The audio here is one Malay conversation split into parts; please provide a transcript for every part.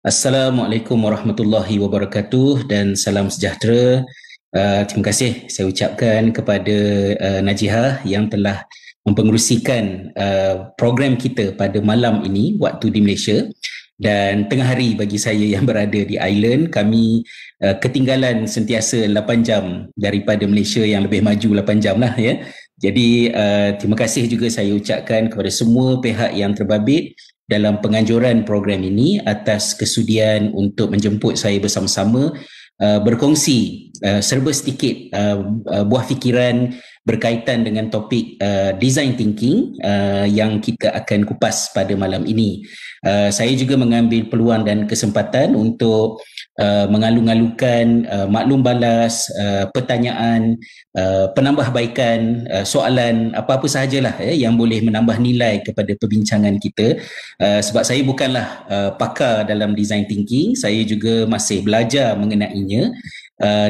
Assalamualaikum warahmatullahi wabarakatuh dan salam sejahtera. Terima kasih saya ucapkan kepada Najihah yang telah mempengerusikan program kita pada malam ini waktu di Malaysia, dan tengah hari bagi saya yang berada di Ireland. Kami ketinggalan sentiasa 8 jam daripada Malaysia yang lebih maju 8 jam lah ya. Jadi terima kasih juga saya ucapkan kepada semua pihak yang terbabit dalam penganjuran program ini atas kesudian untuk menjemput saya bersama-sama berkongsi serba sedikit buah fikiran berkaitan dengan topik design thinking yang kita akan kupas pada malam ini. Saya juga mengambil peluang dan kesempatan untuk mengalu-alukan maklum balas, pertanyaan, penambahbaikan, soalan apa-apa sahajalah yang boleh menambah nilai kepada perbincangan kita. Sebab saya bukanlah pakar dalam design thinking, saya juga masih belajar mengenainya,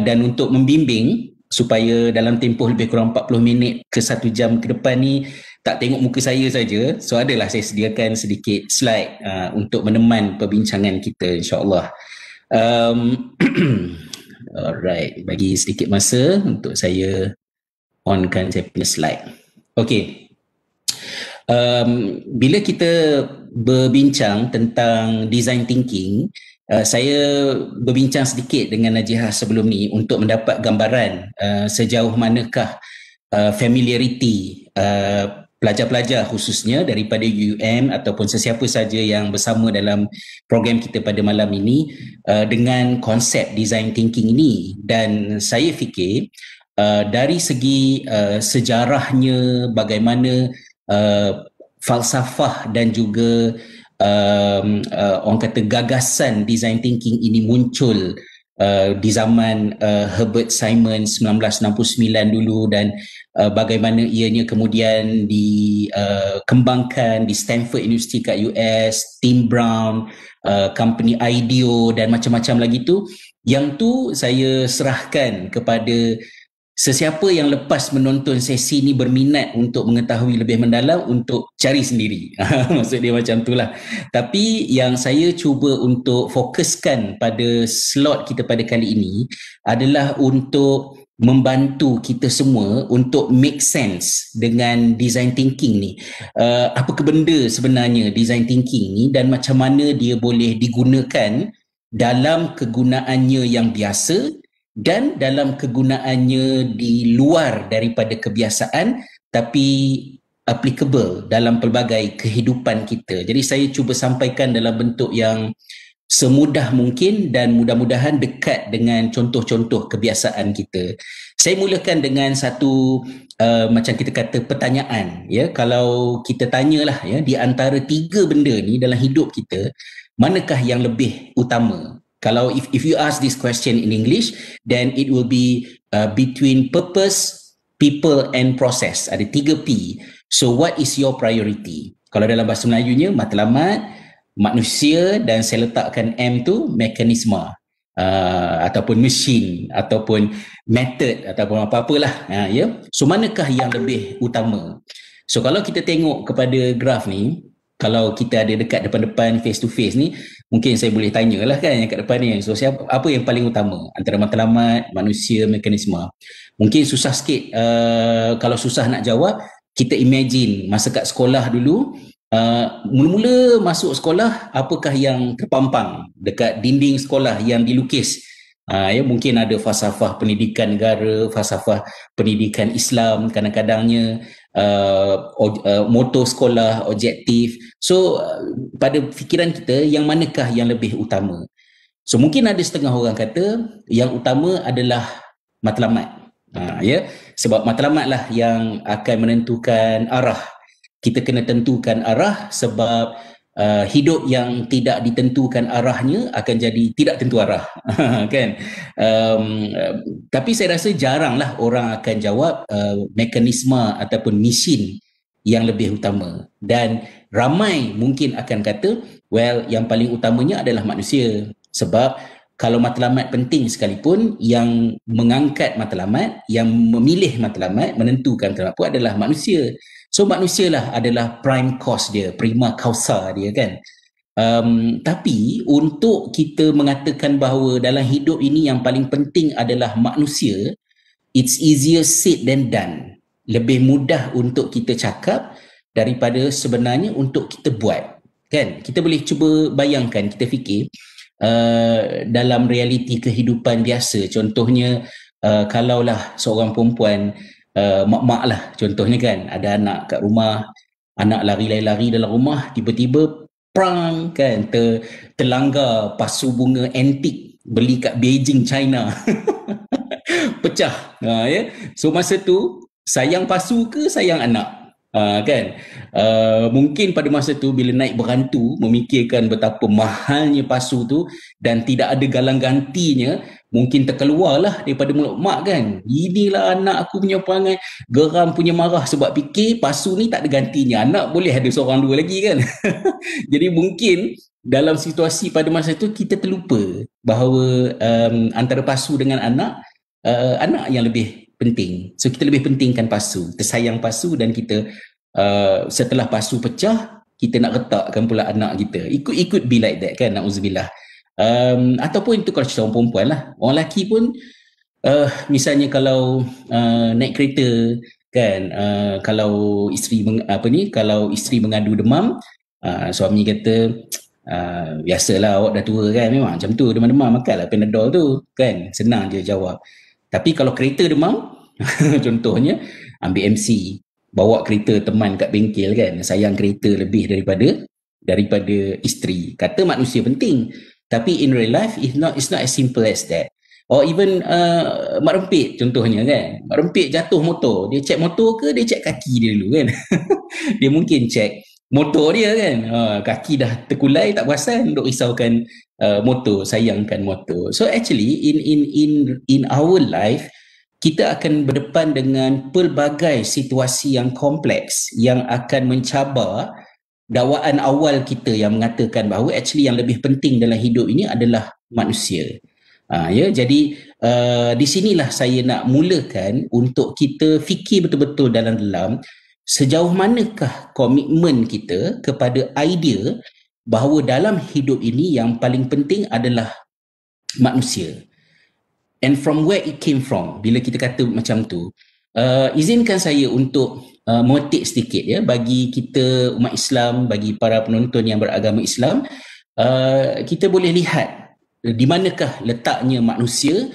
dan untuk membimbing supaya dalam tempoh lebih kurang 40 minit ke 1 jam ke depan ni tak tengok muka saya saja, so adalah saya sediakan sedikit slide untuk meneman perbincangan kita, insyaAllah. Alright, bagi sedikit masa untuk saya onkan saya punya slide. Okay. Bila kita berbincang tentang design thinking, saya berbincang sedikit dengan Najihah sebelum ni untuk mendapat gambaran sejauh manakah familiarity pelajar-pelajar khususnya daripada UUM ataupun sesiapa saja yang bersama dalam program kita pada malam ini dengan konsep design thinking ini. Dan saya fikir dari segi sejarahnya, bagaimana falsafah dan juga orang kata gagasan design thinking ini muncul di zaman Herbert Simon 1969 dulu, dan bagaimana ianya kemudian dikembangkan di Stanford University kat US, Tim Brown, company IDEO dan macam-macam lagi tu. Yang tu saya serahkan kepada sesiapa yang lepas menonton sesi ni berminat untuk mengetahui lebih mendalam untuk cari sendiri. Maksud dia macam itulah. Tapi yang saya cuba untuk fokuskan pada slot kita pada kali ini adalah untuk membantu kita semua untuk make sense dengan design thinking ni. Apakah benda sebenarnya design thinking ni dan macam mana dia boleh digunakan dalam kegunaannya yang biasa dan dalam kegunaannya di luar daripada kebiasaan, tapi applicable dalam pelbagai kehidupan kita. Jadi saya cuba sampaikan dalam bentuk yang semudah mungkin dan mudah-mudahan dekat dengan contoh-contoh kebiasaan kita. Saya mulakan dengan satu macam kita kata pertanyaan, ya. Kalau kita tanyalah ya, di antara 3 benda ni dalam hidup kita, manakah yang lebih utama? Kalau if you ask this question in English, then it will be between purpose, people and process. Ada 3P. So what is your priority? Kalau dalam bahasa Melayunya, matlamat, manusia, dan saya letakkan M tu mekanisme, ataupun mesin, ataupun method, ataupun apa-apalah. Ya? So manakah yang lebih utama? So kalau kita tengok kepada graf ni, kalau kita ada dekat depan-depan face to face ni, mungkin saya boleh tanyalah kan yang kat depan ni. So apa yang paling utama antara matlamat, manusia, mekanisme? Mungkin susah sikit. Kalau susah nak jawab, kita imagine masa kat sekolah dulu, mula-mula masuk sekolah, apakah yang terpampang dekat dinding sekolah yang dilukis? Ya, mungkin ada falsafah pendidikan negara, falsafah pendidikan Islam, kadang-kadangnya moto sekolah, objektif. So pada fikiran kita, yang manakah yang lebih utama? So mungkin ada setengah orang kata yang utama adalah matlamat. Ya, sebab matlamat lah yang akan menentukan arah. Kita kena tentukan arah, sebab hidup yang tidak ditentukan arahnya akan jadi tidak tentu arah. Kan? Tapi saya rasa jaranglah orang akan jawab mekanisme ataupun mesin yang lebih utama, dan ramai mungkin akan kata, well, yang paling utamanya adalah manusia. Sebab kalau matlamat penting sekalipun, yang mengangkat matlamat, yang memilih matlamat, menentukan matlamat pun adalah manusia. So manusialah adalah prime cause dia, prima causa dia kan. Tapi untuk kita mengatakan bahawa dalam hidup ini yang paling penting adalah manusia, it's easier said than done. Lebih mudah untuk kita cakap daripada sebenarnya untuk kita buat. Kan? Kita boleh cuba bayangkan, kita fikir dalam realiti kehidupan biasa. Contohnya kalaulah seorang perempuan, mak-mak lah contohnya kan, ada anak kat rumah, anak lari-lari dalam rumah, tiba-tiba prang kan, terlanggar pasu bunga antik beli kat Beijing, China. Pecah. Ya. So masa tu sayang pasu ke sayang anak? Kan? Mungkin pada masa tu bila naik berantu memikirkan betapa mahalnya pasu tu dan tidak ada galang gantinya, mungkin terkeluarlah daripada mulut mak kan. Inilah anak aku punya perangai, geram punya marah sebab fikir pasu ni tak ada gantinya. Anak boleh ada seorang dua lagi kan. Jadi mungkin dalam situasi pada masa itu kita terlupa bahawa antara pasu dengan anak yang lebih penting. So kita lebih pentingkan pasu, kita sayang pasu dan kita setelah pasu pecah kita nak retakkan pula anak kita. Ikut be like that kan, na'udzubillah. Ataupun itu kalau cerita orang perempuan lah. Orang lelaki pun misalnya kalau naik kereta kan, kalau kalau isteri mengadu demam, suami kata biasalah awak dah tua kan, memang macam tu demam-demam, makanlah Panadol tu kan, senang je jawab. Tapi kalau kereta demam, contohnya ambil MC, bawa kereta teman kat bengkel kan, sayang kereta lebih daripada isteri. Kata manusia penting, tapi in real life it's not as simple as that. Or even Mak Rempit contohnya kan, Mak Rempit jatuh motor, dia cek motor ke dia cek kaki dia dulu kan. Dia mungkin cek motor dia kan, kaki dah terkulai tak perasan, duk risaukan motor, sayangkan motor. So actually in our life kita akan berdepan dengan pelbagai situasi yang kompleks yang akan mencabar dakwaan awal kita yang mengatakan bahawa actually yang lebih penting dalam hidup ini adalah manusia. Ya, jadi di sinilah saya nak mulakan untuk kita fikir betul-betul dalam-dalam sejauh manakah komitmen kita kepada idea bahawa dalam hidup ini yang paling penting adalah manusia. And from where it came from, bila kita kata macam tu, izinkan saya untuk memetik sedikit ya, bagi kita umat Islam, bagi para penonton yang beragama Islam, kita boleh lihat di manakah letaknya manusia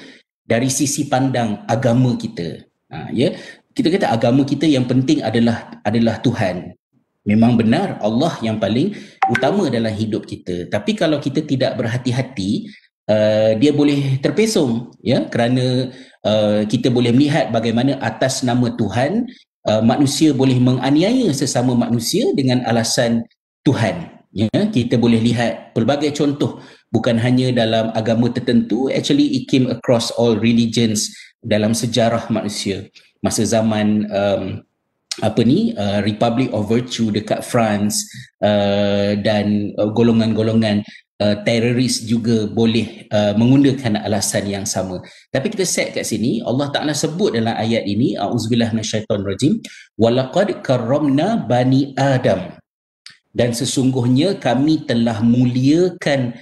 dari sisi pandang agama kita. Ya, kita kata agama kita yang penting adalah Tuhan. Memang benar Allah yang paling utama dalam hidup kita. Tapi kalau kita tidak berhati-hati, dia boleh terpesong ya, kerana kita boleh melihat bagaimana atas nama Tuhan manusia boleh menganiaya sesama manusia dengan alasan Tuhan. Ya, kita boleh lihat pelbagai contoh bukan hanya dalam agama tertentu, actually it came across all religions dalam sejarah manusia. Masa zaman Republic of Virtue dekat France, dan golongan-golongan teroris juga boleh menggunakan alasan yang sama. Tapi kita set kat sini, Allah Ta'ala sebut dalam ayat ini, a'udzubillah minasyaitonirrajim, walaqad karramna bani Adam, dan sesungguhnya kami telah muliakan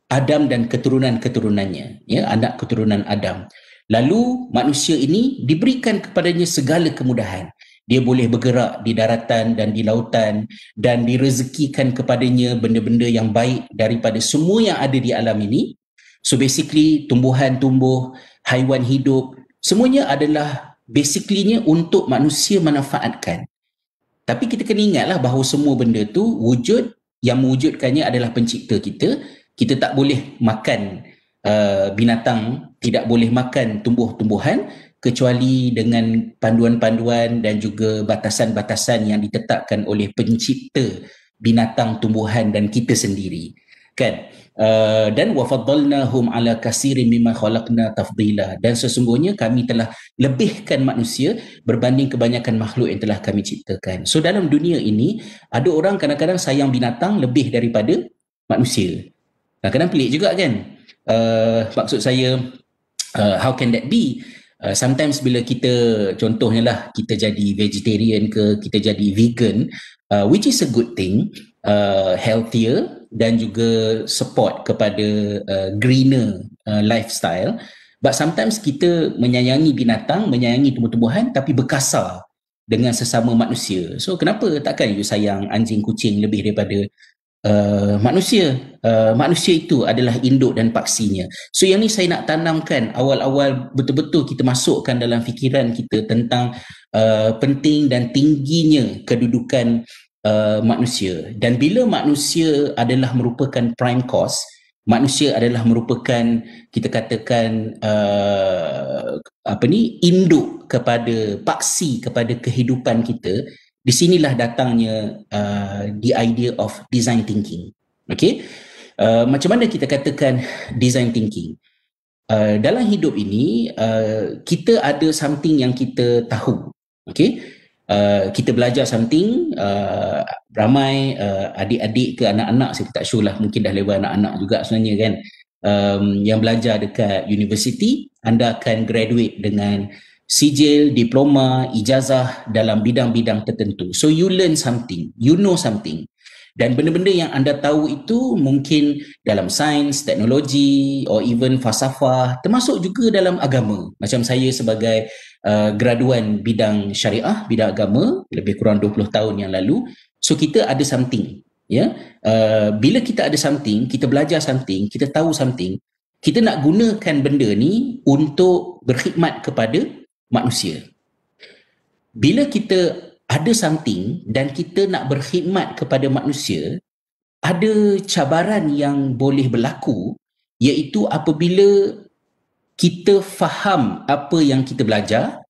Adam dan keturunan-keturunannya, ya, anak keturunan Adam. Lalu manusia ini diberikan kepadanya segala kemudahan. Dia boleh bergerak di daratan dan di lautan, dan direzekikan kepadanya benda-benda yang baik daripada semua yang ada di alam ini. So basically tumbuhan tumbuh, haiwan hidup, semuanya adalah basically-nya untuk manusia manfaatkan. Tapi kita kena ingatlah bahawa semua benda tu wujud, yang mewujudkannya adalah pencipta kita. Kita tak boleh makan binatang, tidak boleh makan tumbuh-tumbuhan kecuali dengan panduan-panduan dan juga batasan-batasan yang ditetapkan oleh pencipta binatang, tumbuhan dan kita sendiri. Kan? Dan wafaddalnahum ala kasirin mimma khalaqna tafdila, dan sesungguhnya kami telah lebihkan manusia berbanding kebanyakan makhluk yang telah kami ciptakan. So dalam dunia ini ada orang kadang-kadang sayang binatang lebih daripada manusia. Kadang-kadang pelik juga kan. Maksud saya, how can that be? Sometimes bila kita, contohnya lah, kita jadi vegetarian ke, kita jadi vegan, which is a good thing, healthier dan juga support kepada greener lifestyle. But sometimes kita menyayangi binatang, menyayangi tumbuh-tumbuhan tapi berkasar dengan sesama manusia. So kenapa takkan you sayang anjing kucing lebih daripada manusia? Manusia itu adalah induk dan paksinya. So yang ni saya nak tanamkan awal-awal, betul-betul kita masukkan dalam fikiran kita tentang penting dan tingginya kedudukan manusia. Dan bila manusia adalah merupakan prime cause, manusia adalah merupakan, kita katakan, induk kepada, paksi kepada kehidupan kita. Di sinilah datangnya the idea of design thinking. Okay, macam mana kita katakan design thinking? Dalam hidup ini, kita ada something yang kita tahu. Okay, kita belajar something, ramai adik-adik ke anak-anak, saya tak sure lah, mungkin dah level anak-anak juga sebenarnya kan, yang belajar dekat universiti, anda akan graduate dengan sijil, diploma, ijazah dalam bidang-bidang tertentu. So you learn something, you know something. Dan benda-benda yang anda tahu itu mungkin dalam sains, teknologi, or even falsafah, termasuk juga dalam agama. Macam saya sebagai graduan bidang syariah, bidang agama, lebih kurang 20 tahun yang lalu. So kita ada something. Ya, bila kita ada something, kita belajar something, kita tahu something, kita nak gunakan benda ni untuk berkhidmat kepada manusia. Bila kita ada something dan kita nak berkhidmat kepada manusia, ada cabaran yang boleh berlaku, iaitu apabila kita faham apa yang kita belajar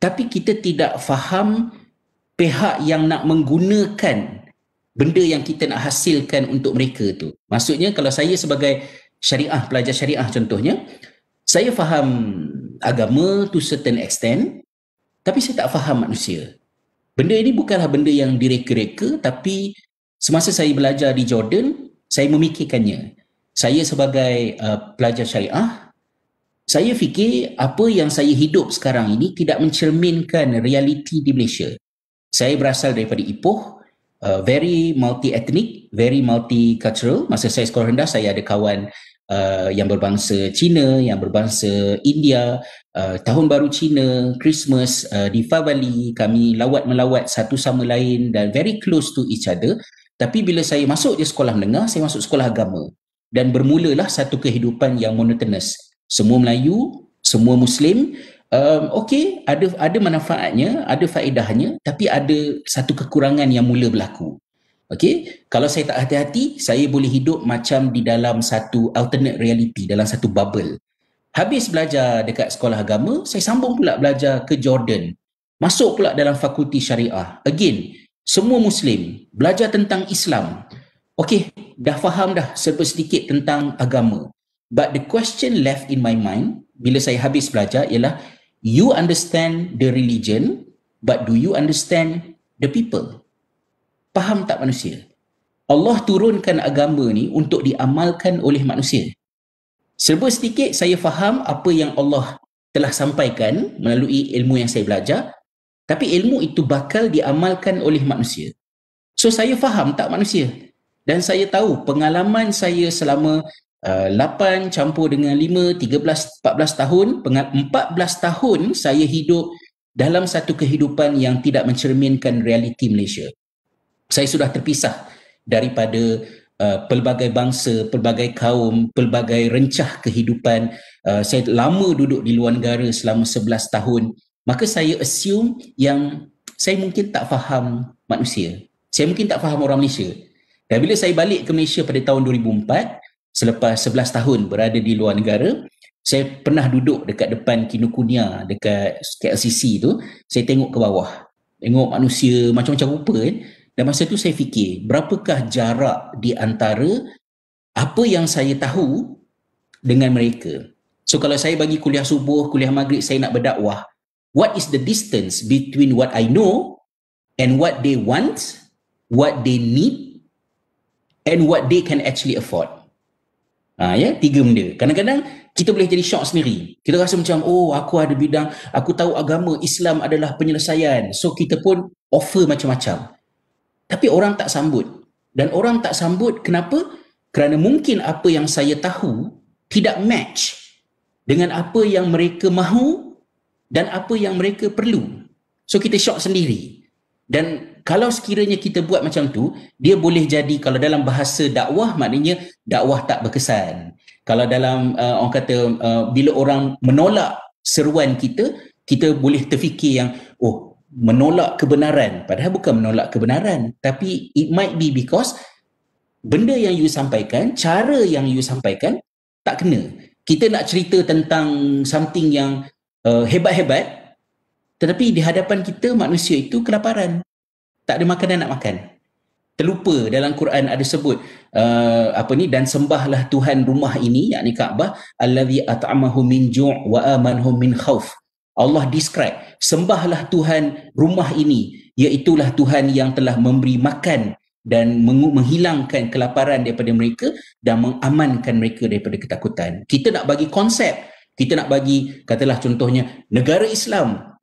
tapi kita tidak faham pihak yang nak menggunakan benda yang kita nak hasilkan untuk mereka tu. Maksudnya kalau saya sebagai syariah, pelajar syariah contohnya, saya faham agama to certain extent, tapi saya tak faham manusia. Benda ini bukanlah benda yang direka-reka, tapi semasa saya belajar di Jordan, saya memikirkannya. Saya sebagai pelajar syariah, saya fikir apa yang saya hidup sekarang ini tidak mencerminkan realiti di Malaysia. Saya berasal daripada Ipoh, very multi-ethnic, very multicultural. Masa saya sekolah rendah, saya ada kawan yang berbangsa Cina, yang berbangsa India, Tahun Baru Cina, Christmas, Deepavali, kami lawat-melawat satu sama lain dan very close to each other. Tapi bila saya masuk di sekolah menengah, saya masuk sekolah agama dan bermulalah satu kehidupan yang monotonous. Semua Melayu, semua Muslim, okey, ada manfaatnya, ada faedahnya, tapi ada satu kekurangan yang mula berlaku. Okey, kalau saya tak hati-hati, saya boleh hidup macam di dalam satu alternate reality, dalam satu bubble. Habis belajar dekat sekolah agama, saya sambung pula belajar ke Jordan. Masuk pula dalam fakulti syariah. Again, semua Muslim, belajar tentang Islam. Okey, dah faham dah sedikit tentang agama. But the question left in my mind bila saya habis belajar ialah, you understand the religion, but do you understand the people? Faham tak manusia? Allah turunkan agama ni untuk diamalkan oleh manusia. Serba sedikit saya faham apa yang Allah telah sampaikan melalui ilmu yang saya belajar, tapi ilmu itu bakal diamalkan oleh manusia. So saya faham tak manusia? Dan saya tahu pengalaman saya selama 8 campur dengan 5, 13, 14 tahun, 14 tahun saya hidup dalam satu kehidupan yang tidak mencerminkan realiti Malaysia. Saya sudah terpisah daripada pelbagai bangsa, pelbagai kaum, pelbagai rencah kehidupan. Saya lama duduk di luar negara selama 11 tahun. Maka saya assume yang saya mungkin tak faham manusia. Saya mungkin tak faham orang Malaysia. Dan bila saya balik ke Malaysia pada tahun 2004, selepas 11 tahun berada di luar negara, saya pernah duduk dekat depan Kinokuniya, dekat KLCC tu, saya tengok ke bawah. Tengok manusia macam-macam rupa kan. Dan masa tu saya fikir, berapakah jarak di antara apa yang saya tahu dengan mereka. So kalau saya bagi kuliah subuh, kuliah maghrib, saya nak berdakwah, what is the distance between what I know and what they want, what they need, and what they can actually afford? Ya, tiga benda. Kadang-kadang kita boleh jadi shock sendiri. Kita rasa macam, oh aku ada bidang, aku tahu agama Islam adalah penyelesaian. So kita pun offer macam-macam. Tapi orang tak sambut. Dan orang tak sambut kenapa? Kerana mungkin apa yang saya tahu tidak match dengan apa yang mereka mahu dan apa yang mereka perlu. So kita shock sendiri. Dan kalau sekiranya kita buat macam tu, dia boleh jadi, kalau dalam bahasa dakwah, maknanya dakwah tak berkesan. Kalau dalam orang kata bila orang menolak seruan kita, kita boleh terfikir yang oh, menolak kebenaran, padahal bukan menolak kebenaran, tapi it might be because benda yang you sampaikan, cara yang you sampaikan tak kena. Kita nak cerita tentang something yang hebat-hebat, tetapi di hadapan kita manusia itu kelaparan, tak ada makanan nak makan. Terlupa dalam Quran ada sebut dan sembahlah Tuhan rumah ini, yakni Kaabah, allazi at'amahum min ju' wa amanhum min khauf. Allah describe, sembahlah Tuhan rumah ini, iaitulah Tuhan yang telah memberi makan dan menghilangkan kelaparan daripada mereka dan mengamankan mereka daripada ketakutan. Kita nak bagi konsep, kita nak bagi, katalah contohnya, negara Islam,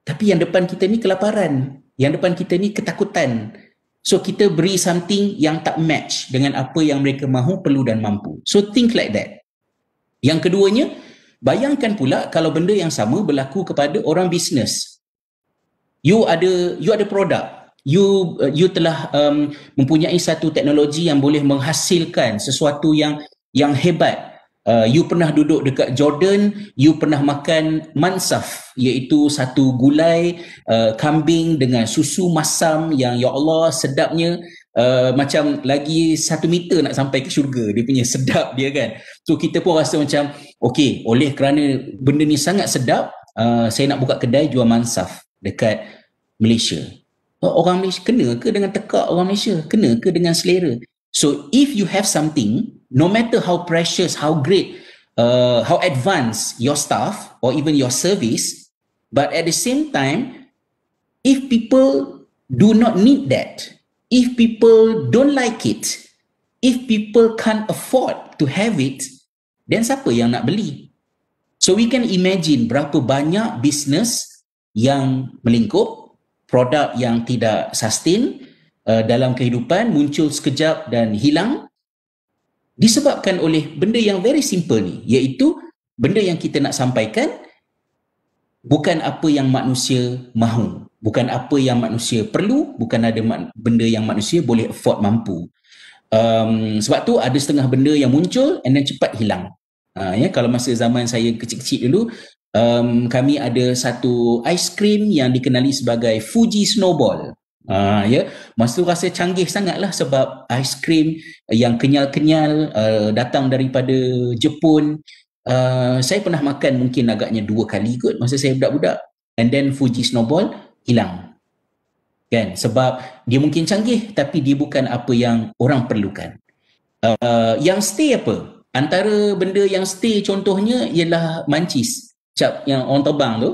tapi yang depan kita ni kelaparan, yang depan kita ni ketakutan. So kita beri something yang tak match dengan apa yang mereka mahu, perlu dan mampu. So think like that. Yang keduanya, bayangkan pula kalau benda yang sama berlaku kepada orang bisnes. You ada produk, you telah mempunyai satu teknologi yang boleh menghasilkan sesuatu yang hebat. You pernah duduk dekat Jordan, you pernah makan mansaf, iaitu satu gulai kambing dengan susu masam yang ya Allah sedapnya, macam lagi 1 meter nak sampai ke syurga, dia punya sedap dia kan. So kita pun rasa macam okey, oleh kerana benda ni sangat sedap, saya nak buka kedai jual mansaf dekat Malaysia. Orang Malaysia kena ke dengan tekak orang Malaysia? Kena ke dengan selera? So if you have something, no matter how precious, how great, how advanced your staff or even your service, but at the same time, if people do not need that, if people don't like it, if people can't afford to have it, then siapa yang nak beli? So we can imagine berapa banyak business yang melingkup, produk yang tidak sustain dalam kehidupan, muncul sekejap dan hilang, disebabkan oleh benda yang very simple ni, iaitu benda yang kita nak sampaikan bukan apa yang manusia mahu, bukan apa yang manusia perlu, bukan ada benda yang manusia boleh afford, mampu. Sebab tu ada setengah benda yang muncul and then cepat hilang. Kalau masa zaman saya kecil-kecil dulu, kami ada satu aiskrim yang dikenali sebagai Fuji Snowball. Masa tu rasa canggih sangatlah sebab aiskrim yang kenyal-kenyal, datang daripada Jepun. Saya pernah makan mungkin agaknya 2 kali kot masa saya budak-budak, and then Fuji Snowball hilang kan, sebab dia mungkin canggih tapi dia bukan apa yang orang perlukan. Yang stay apa? Antara benda yang stay contohnya ialah mancis, cap yang orang terbang tu.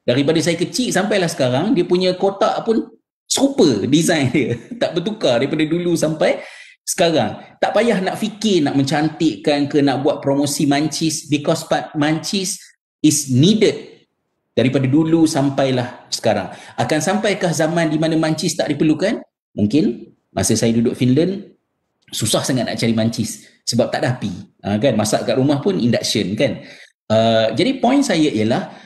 Daripada saya kecil sampailah sekarang, dia punya kotak pun serupa design dia, tak bertukar daripada dulu sampai sekarang. Tak payah nak fikir nak mencantikkan ke nak buat promosi mancis, because mancis is needed daripada dulu sampailah sekarang. Akan sampaikah zaman di mana mancis tak diperlukan? Mungkin masa saya duduk Finland susah sangat nak cari mancis sebab tak ada api, kan, masak kat rumah pun induction kan. Jadi point saya ialah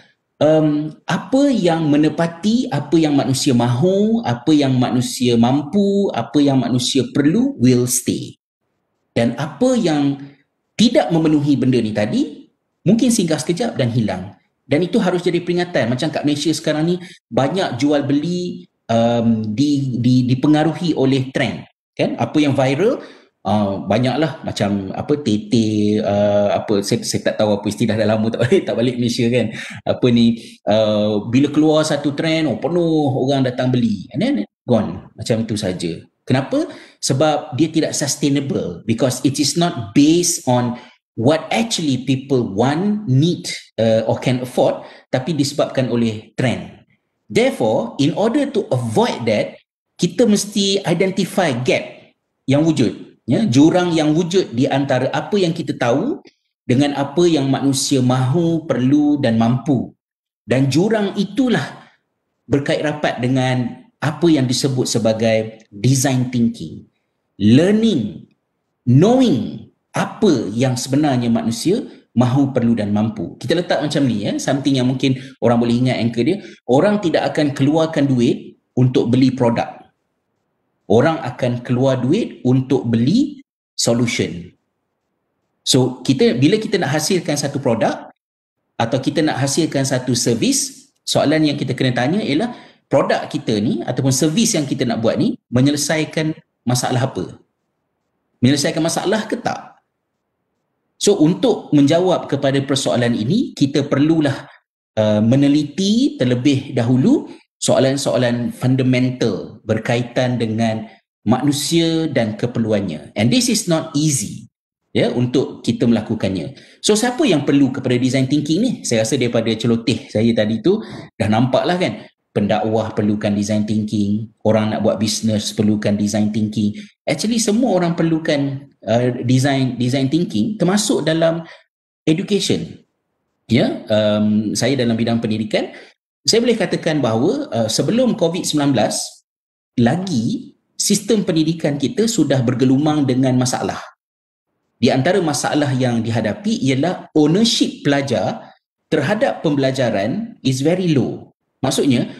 apa yang menepati apa yang manusia mahu, apa yang manusia mampu, apa yang manusia perlu will stay. Dan apa yang tidak memenuhi benda ni tadi mungkin singgah sekejap dan hilang. Dan itu harus jadi peringatan. Macam kat Malaysia sekarang ni banyak jual beli dipengaruhi oleh trend, kan? Apa yang viral, banyaklah macam apa tete, apa saya tak tahu apa istilah, dah lama tak balik Malaysia kan. Apa ni, bila keluar satu trend, penuh orang datang beli, and then gone macam tu saja. Kenapa? Sebab dia tidak sustainable, because it is not based on what actually people want, need, or can afford, tapi disebabkan oleh trend. Therefore, in order to avoid that, kita mesti identify gap yang wujud. Ya, jurang yang wujud di antara apa yang kita tahu dengan apa yang manusia mahu, perlu dan mampu. Dan jurang itulah berkait rapat dengan apa yang disebut sebagai design thinking. Learning, knowing apa yang sebenarnya manusia mahu, perlu dan mampu. Kita letak macam ni, ya, something yang mungkin orang boleh ingat anchor dia. Orang tidak akan keluarkan duit untuk beli produk. Orang akan keluar duit untuk beli solution. So, bila kita nak hasilkan satu produk atau kita nak hasilkan satu servis, soalan yang kita kena tanya ialah produk kita ni ataupun servis yang kita nak buat ni menyelesaikan masalah apa? Menyelesaikan masalah ke tak? So, untuk menjawab kepada persoalan ini, kita perlulah meneliti terlebih dahulu soalan-soalan fundamental berkaitan dengan manusia dan keperluannya. And this is not easy, ya, untuk kita melakukannya. So, siapa yang perlu kepada design thinking ni? Saya rasa daripada celoteh saya tadi tu dah nampak lah kan. Pendakwah perlukan design thinking, orang nak buat bisnes perlukan design thinking. Actually, semua orang perlukan design thinking, termasuk dalam education. Ya, saya dalam bidang pendidikan, saya boleh katakan bahawa sebelum COVID-19 lagi sistem pendidikan kita sudah bergelumang dengan masalah. Di antara masalah yang dihadapi ialah ownership pelajar terhadap pembelajaran is very low. Maksudnya,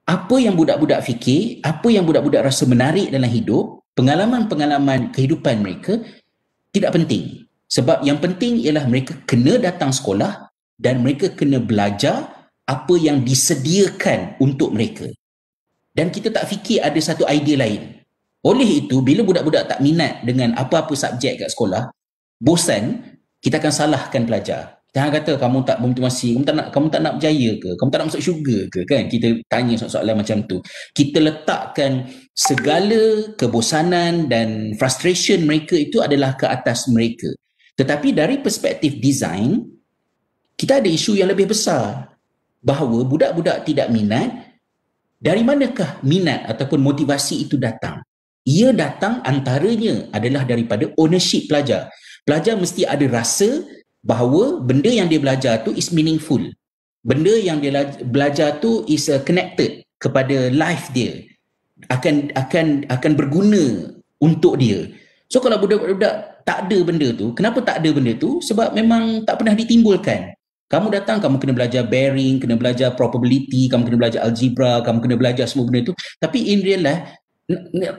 apa yang budak-budak fikir, apa yang budak-budak rasa menarik dalam hidup, pengalaman-pengalaman kehidupan mereka tidak penting. Sebab yang penting ialah mereka kena datang sekolah dan mereka kena belajar apa yang disediakan untuk mereka. Dan kita tak fikir ada satu idea lain. Oleh itu, bila budak-budak tak minat dengan apa-apa subjek kat sekolah, bosan, kita akan salahkan pelajar. Jangan kata kamu tak bermotivasi, kamu tak nak berjaya ke, kamu tak nak masuk syurga ke, kan? Kita tanya soalan macam tu. Kita letakkan segala kebosanan dan frustration mereka itu adalah ke atas mereka. Tetapi dari perspektif design, kita ada isu yang lebih besar. Bahawa budak-budak tidak minat, dari manakah minat ataupun motivasi itu datang? Ia datang antaranya adalah daripada ownership pelajar. Pelajar mesti ada rasa bahawa benda yang dia belajar tu is meaningful. Benda yang dia belajar tu is connected kepada life dia. Akan berguna untuk dia. So kalau budak-budak tak ada benda tu, kenapa tak ada benda tu? Sebab memang tak pernah ditimbulkan. Kamu datang, kamu kena belajar bearing, kena belajar probability, kamu kena belajar algebra, kamu kena belajar semua benda tu. Tapi in real life,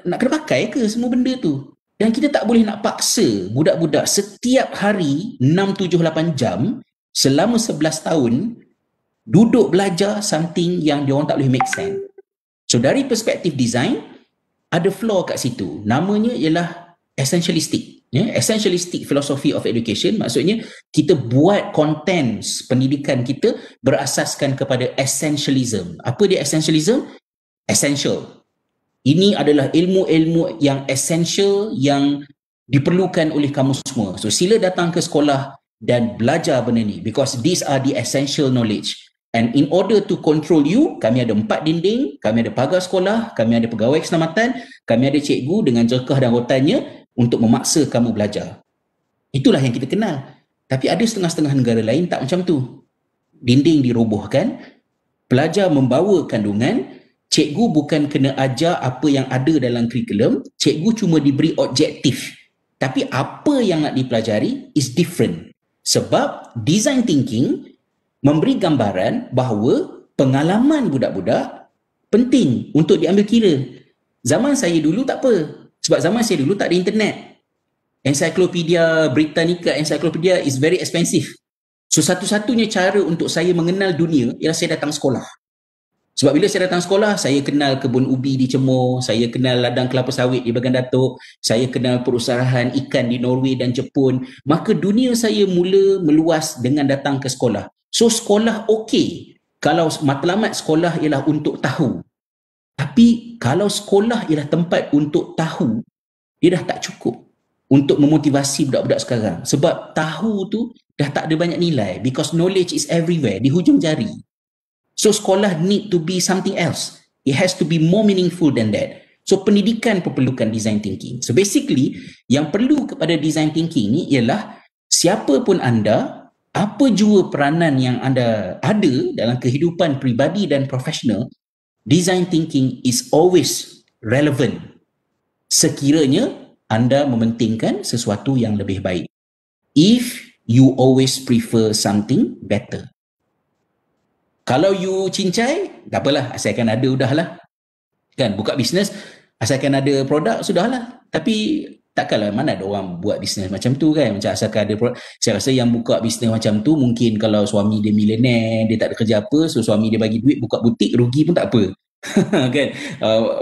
nak kena pakai ke semua benda tu? Dan kita tak boleh nak paksa budak-budak setiap hari 6, 7, 8 jam selama 11 tahun duduk belajar something yang dia orang tak boleh make sense. So dari perspektif design, ada flaw kat situ. Namanya ialah essentialistic. Essentialistic philosophy of education, maksudnya kita buat contents pendidikan kita berasaskan kepada essentialism. Apa dia essentialism? Essential. Ini adalah ilmu-ilmu yang essential yang diperlukan oleh kamu semua. So sila datang ke sekolah dan belajar benda ni, because these are the essential knowledge. And in order to control you, kami ada 4 dinding, kami ada pagar sekolah, kami ada pegawai keselamatan, kami ada cikgu dengan jerkah dan rotannya untuk memaksa kamu belajar. Itulah yang kita kenal. Tapi ada setengah-setengah negara lain tak macam tu. Dinding dirobohkan, pelajar membawa kandungan, cikgu bukan kena ajar apa yang ada dalam kurikulum, cikgu cuma diberi objektif. Tapi apa yang nak dipelajari is different. Sebab design thinking memberi gambaran bahawa pengalaman budak-budak penting untuk diambil kira. Zaman saya dulu tak apa. Sebab zaman saya dulu tak ada internet. Encyclopedia Britannica, encyclopedia is very expensive. So satu-satunya cara untuk saya mengenal dunia ialah saya datang sekolah. Sebab bila saya datang sekolah, saya kenal kebun ubi di Cemor, saya kenal ladang kelapa sawit di Bagan Datuk, saya kenal perusahaan ikan di Norway dan Jepun. Maka dunia saya mula meluas dengan datang ke sekolah. So sekolah okey kalau matlamat sekolah ialah untuk tahu. Tapi kalau sekolah ialah tempat untuk tahu, dia dah tak cukup untuk memotivasi budak-budak sekarang. Sebab tahu tu dah tak ada banyak nilai, because knowledge is everywhere, di hujung jari. So sekolah need to be something else. It has to be more meaningful than that. So pendidikan perlukan design thinking. So basically yang perlu kepada design thinking ni ialah siapa pun anda, apa jua peranan yang anda ada dalam kehidupan peribadi dan profesional, design thinking is always relevant sekiranya anda mementingkan sesuatu yang lebih baik. If you always prefer something better. Kalau you cincai, tak apalah, asalkan ada udahlah. Kan, buka bisnes, asalkan ada produk, sudahlah. Tapi takkanlah mana ada orang buat bisnes macam tu kan. Macam asalkan ada produk. Saya rasa yang buka bisnes macam tu, mungkin kalau suami dia milioner, dia tak ada kerja apa, so suami dia bagi duit, buka butik, rugi pun tak apa. Kan,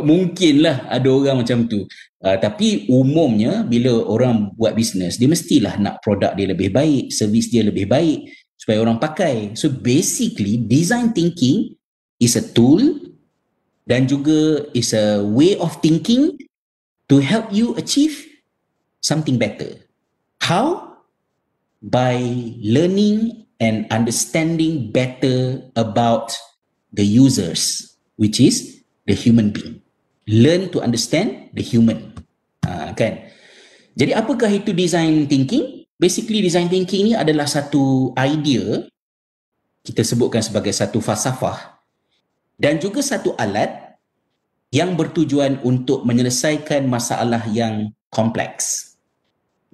mungkinlah ada orang macam tu. Tapi umumnya bila orang buat bisnes, dia mestilah nak produk dia lebih baik, servis dia lebih baik supaya orang pakai. So basically design thinking is a tool dan juga is a way of thinking to help you achieve something better. How? By learning and understanding better about the users, which is the human being. Learn to understand the human. Kan? Jadi apakah itu design thinking? Basically design thinking ni adalah satu idea, kita sebutkan sebagai satu falsafah, dan juga satu alat yang bertujuan untuk menyelesaikan masalah yang kompleks.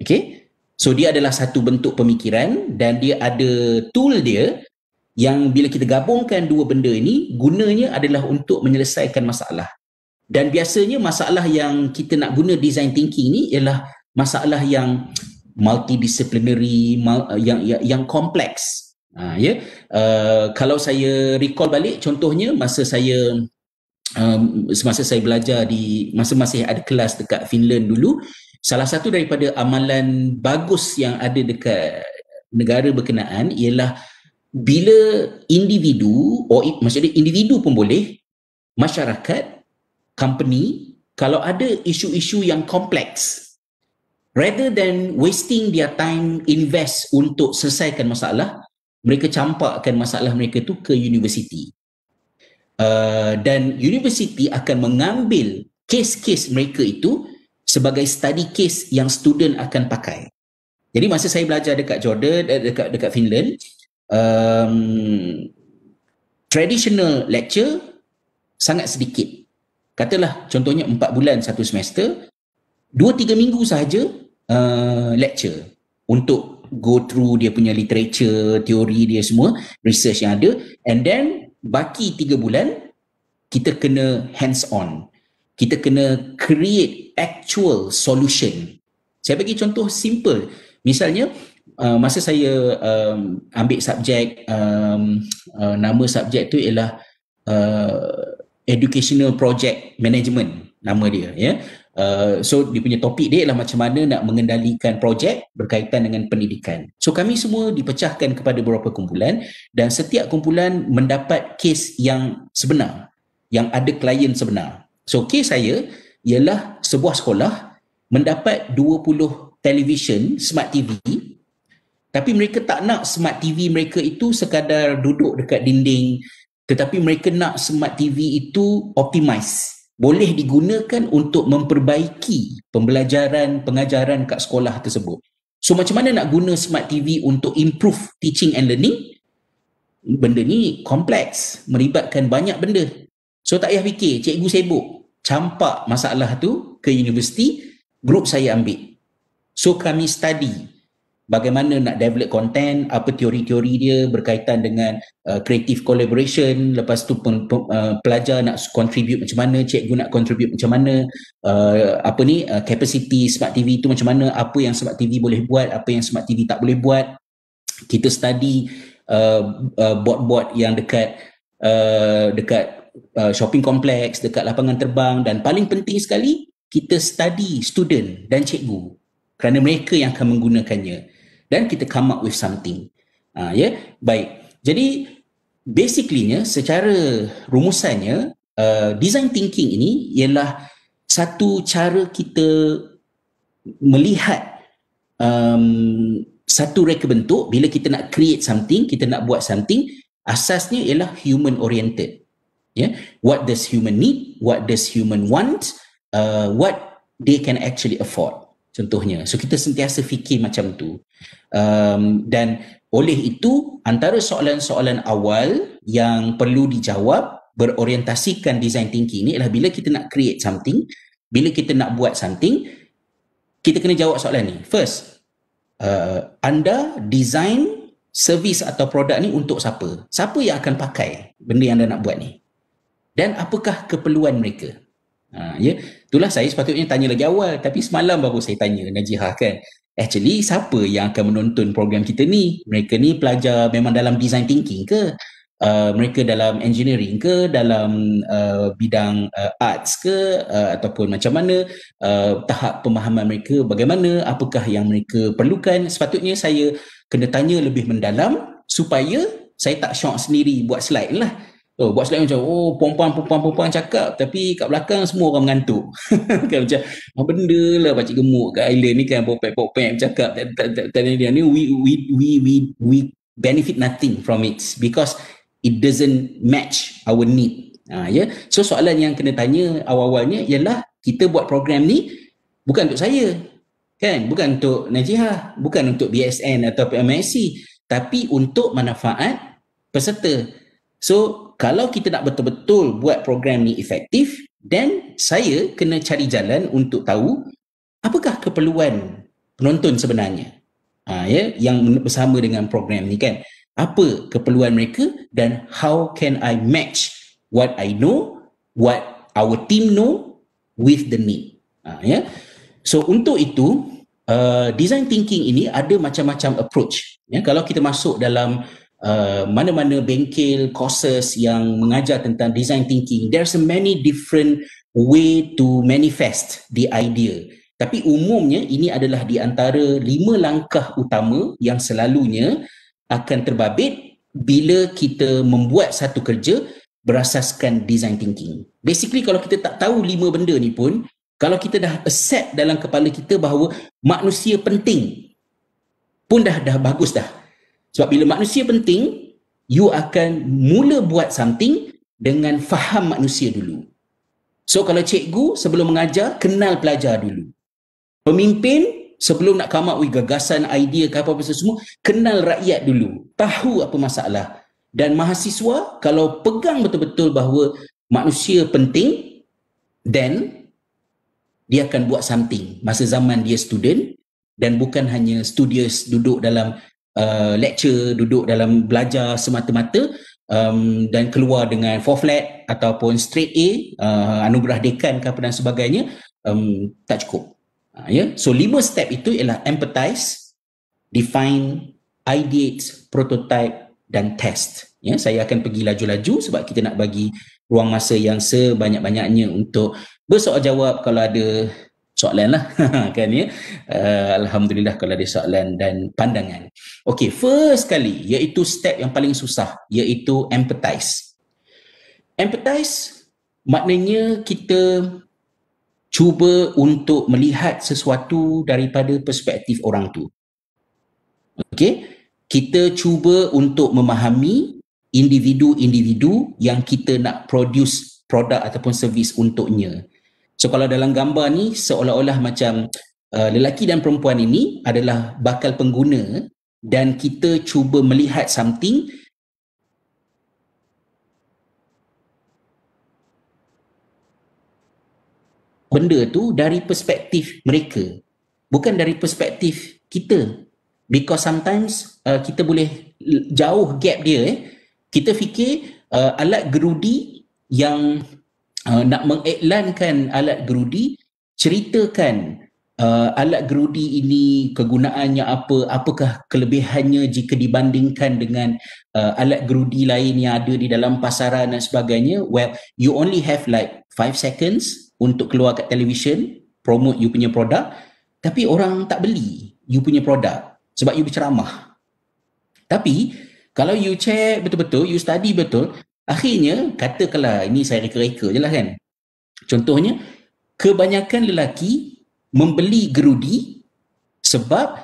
Okay? So dia adalah satu bentuk pemikiran dan dia ada tool dia yang bila kita gabungkan dua benda ini, gunanya adalah untuk menyelesaikan masalah. Dan biasanya masalah yang kita nak guna design thinking ni ialah masalah yang multidisciplinary, yang kompleks. Kalau saya recall balik, contohnya masa saya semasa saya belajar masa masih ada kelas dekat Finland dulu, salah satu daripada amalan bagus yang ada dekat negara berkenaan ialah bila individu, maksudnya individu pun boleh, masyarakat, company, kalau ada isu-isu yang kompleks, rather than wasting their time invest untuk selesaikan masalah, mereka campakkan masalah mereka tu ke universiti. Dan universiti akan mengambil kes-kes mereka itu sebagai study case yang student akan pakai. Jadi masa saya belajar dekat Jordan, dekat Finland, traditional lecture sangat sedikit. Katalah contohnya 4 bulan satu semester, 2-3 minggu sahaja lecture untuk go through dia punya literature, teori dia semua, research yang ada, and then baki 3 bulan kita kena hands on. Kita kena create actual solution. Saya bagi contoh simple. Misalnya masa saya ambil subjek, nama subjek tu ialah Educational Project Management, nama dia, ya. So dia punya topik dia ialah macam mana nak mengendalikan projek berkaitan dengan pendidikan. So kami semua dipecahkan kepada beberapa kumpulan dan setiap kumpulan mendapat kes yang sebenar, yang ada klien sebenar. So kes saya ialah sebuah sekolah mendapat 20 television smart TV, tapi mereka tak nak smart TV mereka itu sekadar duduk dekat dinding, tetapi mereka nak smart TV itu optimize, boleh digunakan untuk memperbaiki pembelajaran, pengajaran kat sekolah tersebut. So macam mana nak guna smart TV untuk improve teaching and learning? Benda ni kompleks, melibatkan banyak benda. So tak payah fikir, cikgu sibuk, campak masalah tu ke universiti, grup saya ambil. So kami study bagaimana nak develop content, apa teori-teori dia berkaitan dengan creative collaboration, lepas tu pelajar nak contribute macam mana, cikgu nak contribute macam mana, capacity smart TV tu macam mana, apa yang smart TV boleh buat, apa yang smart TV tak boleh buat. Kita study board-board yang dekat shopping complex, dekat lapangan terbang, dan paling penting sekali kita study student dan cikgu kerana mereka yang akan menggunakannya. Dan kita come up with something. Baik. Jadi basically-nya, secara rumusannya, design thinking ini ialah satu cara kita melihat satu reka bentuk. Bila kita nak create something, kita nak buat something, asasnya ialah human oriented. What does human need? What does human want? what they can actually afford, contohnya. So kita sentiasa fikir macam tu. Dan oleh itu, antara soalan-soalan awal yang perlu dijawab berorientasikan design thinking ni adalah bila kita nak create something, bila kita nak buat something, kita kena jawab soalan ni. First, anda design servis atau produk ni untuk siapa? Siapa yang akan pakai benda yang anda nak buat ni? Dan apakah keperluan mereka? Ya, itulah saya sepatutnya tanya lagi awal, tapi semalam baru saya tanya Najihah kan. Actually, siapa yang akan menonton program kita ni? Mereka ni pelajar memang dalam design thinking ke? Mereka dalam engineering ke? Dalam bidang arts ke? Ataupun macam mana? Tahap pemahaman mereka bagaimana? Apakah yang mereka perlukan? Sepatutnya saya kena tanya lebih mendalam supaya saya tak syok sendiri buat slide lah. Buat slide macam, perempuan cakap tapi kat belakang semua orang mengantuk. Kan macam, benda lah pakcik gemuk kat island ni kan, popek-popek cakap. Ni we benefit nothing from it because it doesn't match our need. So soalan yang kena tanya awal-awalnya ialah, kita buat program ni bukan untuk saya, kan? Bukan untuk Najihah, bukan untuk BSN atau MSc, tapi untuk manfaat peserta. So kalau kita nak betul-betul buat program ni efektif, then saya kena cari jalan untuk tahu apakah keperluan penonton sebenarnya, yang bersama dengan program ni kan. Apa keperluan mereka dan how can I match what I know, what our team know with the need. So untuk itu, design thinking ini ada macam-macam approach. Kalau kita masuk dalam mana-mana bengkel courses yang mengajar tentang design thinking, there's a many different way to manifest the idea. Tapi umumnya ini adalah di antara 5 langkah utama yang selalunya akan terbabit bila kita membuat satu kerja berasaskan design thinking. Basically, kalau kita tak tahu 5 benda ni pun, kalau kita dah accept dalam kepala kita bahawa manusia penting, pun dah bagus dah. Sebab bila manusia penting, you akan mula buat something dengan faham manusia dulu. So kalau cikgu sebelum mengajar, kenal pelajar dulu. Pemimpin sebelum nak come up with gagasan, idea ke apa-apa semua, kenal rakyat dulu, tahu apa masalah. Dan mahasiswa kalau pegang betul-betul bahawa manusia penting, then dia akan buat something masa zaman dia student, dan bukan hanya studious duduk dalam lecture, duduk dalam belajar semata-mata dan keluar dengan 4 flat ataupun straight A, anugerah dekan ke apa dan sebagainya, tak cukup. So 5 step itu ialah empathize, define, ideate, prototype dan test. Saya akan pergi laju-laju sebab kita nak bagi ruang masa yang sebanyak-banyaknya untuk bersoal jawab kalau ada soalan lah. Kan ya. Alhamdulillah kalau ada soalan dan pandangan. Okay, first kali iaitu step yang paling susah, iaitu empathize. Empathize maknanya kita cuba untuk melihat sesuatu daripada perspektif orang tu. Okay, kita cuba untuk memahami individu-individu yang kita nak produce produk ataupun servis untuknya. So kalau dalam gambar ni seolah-olah macam lelaki dan perempuan ini adalah bakal pengguna, dan kita cuba melihat something benda tu dari perspektif mereka, bukan dari perspektif kita. Because sometimes kita boleh jauh gap dia. Kita fikir alat gerudi yang nak mengiklankan alat gerudi, ceritakan alat gerudi ini kegunaannya apa, apakah kelebihannya jika dibandingkan dengan alat gerudi lain yang ada di dalam pasaran dan sebagainya. Well, you only have like 5 seconds untuk keluar kat television, promote you punya produk, tapi orang tak beli you punya produk sebab you berceramah. Tapi kalau you check betul-betul, you study betul, akhirnya katakanlah, ini saya reka-reka je lah kan, contohnya kebanyakan lelaki membeli gerudi sebab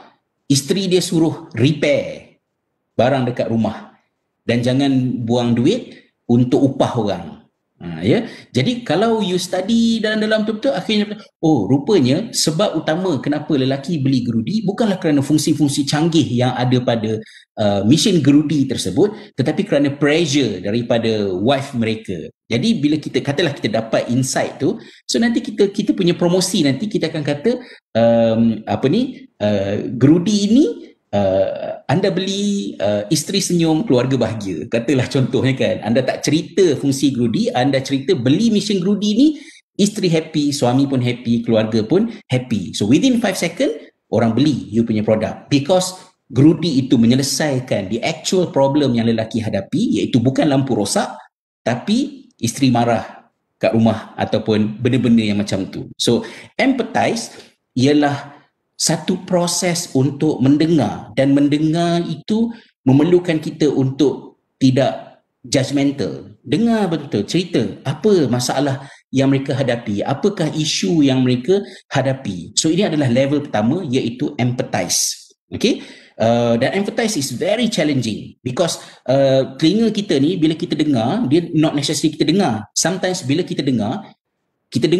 isteri dia suruh repair barang dekat rumah dan jangan buang duit untuk upah orang. Ya. Jadi kalau you study dalam betul-betul, akhirnya oh rupanya sebab utama kenapa lelaki beli gerudi bukanlah kerana fungsi-fungsi canggih yang ada pada mesin gerudi tersebut, tetapi kerana pressure daripada wife mereka. Jadi bila kita katalah kita dapat insight tu, so nanti kita punya promosi nanti kita akan kata gerudi ini anda beli isteri senyum, keluarga bahagia. Katalah contohnya kan, anda tak cerita fungsi gerudi, anda cerita beli mesin gerudi ni, isteri happy, suami pun happy, keluarga pun happy. So within 5 second, orang beli you punya produk. Because gerudi itu menyelesaikan the actual problem yang lelaki hadapi, iaitu bukan lampu rosak, tapi isteri marah kat rumah ataupun benda-benda yang macam tu. So empathize ialah satu proses untuk mendengar, dan mendengar itu memerlukan kita untuk tidak judgemental. Dengar betul-betul, cerita apa masalah yang mereka hadapi, apakah isu yang mereka hadapi. So ini adalah level pertama, iaitu empathize. Okay? Dan empathize is very challenging because telinga kita ni bila kita dengar, dia not necessarily kita dengar. Sometimes bila kita dengar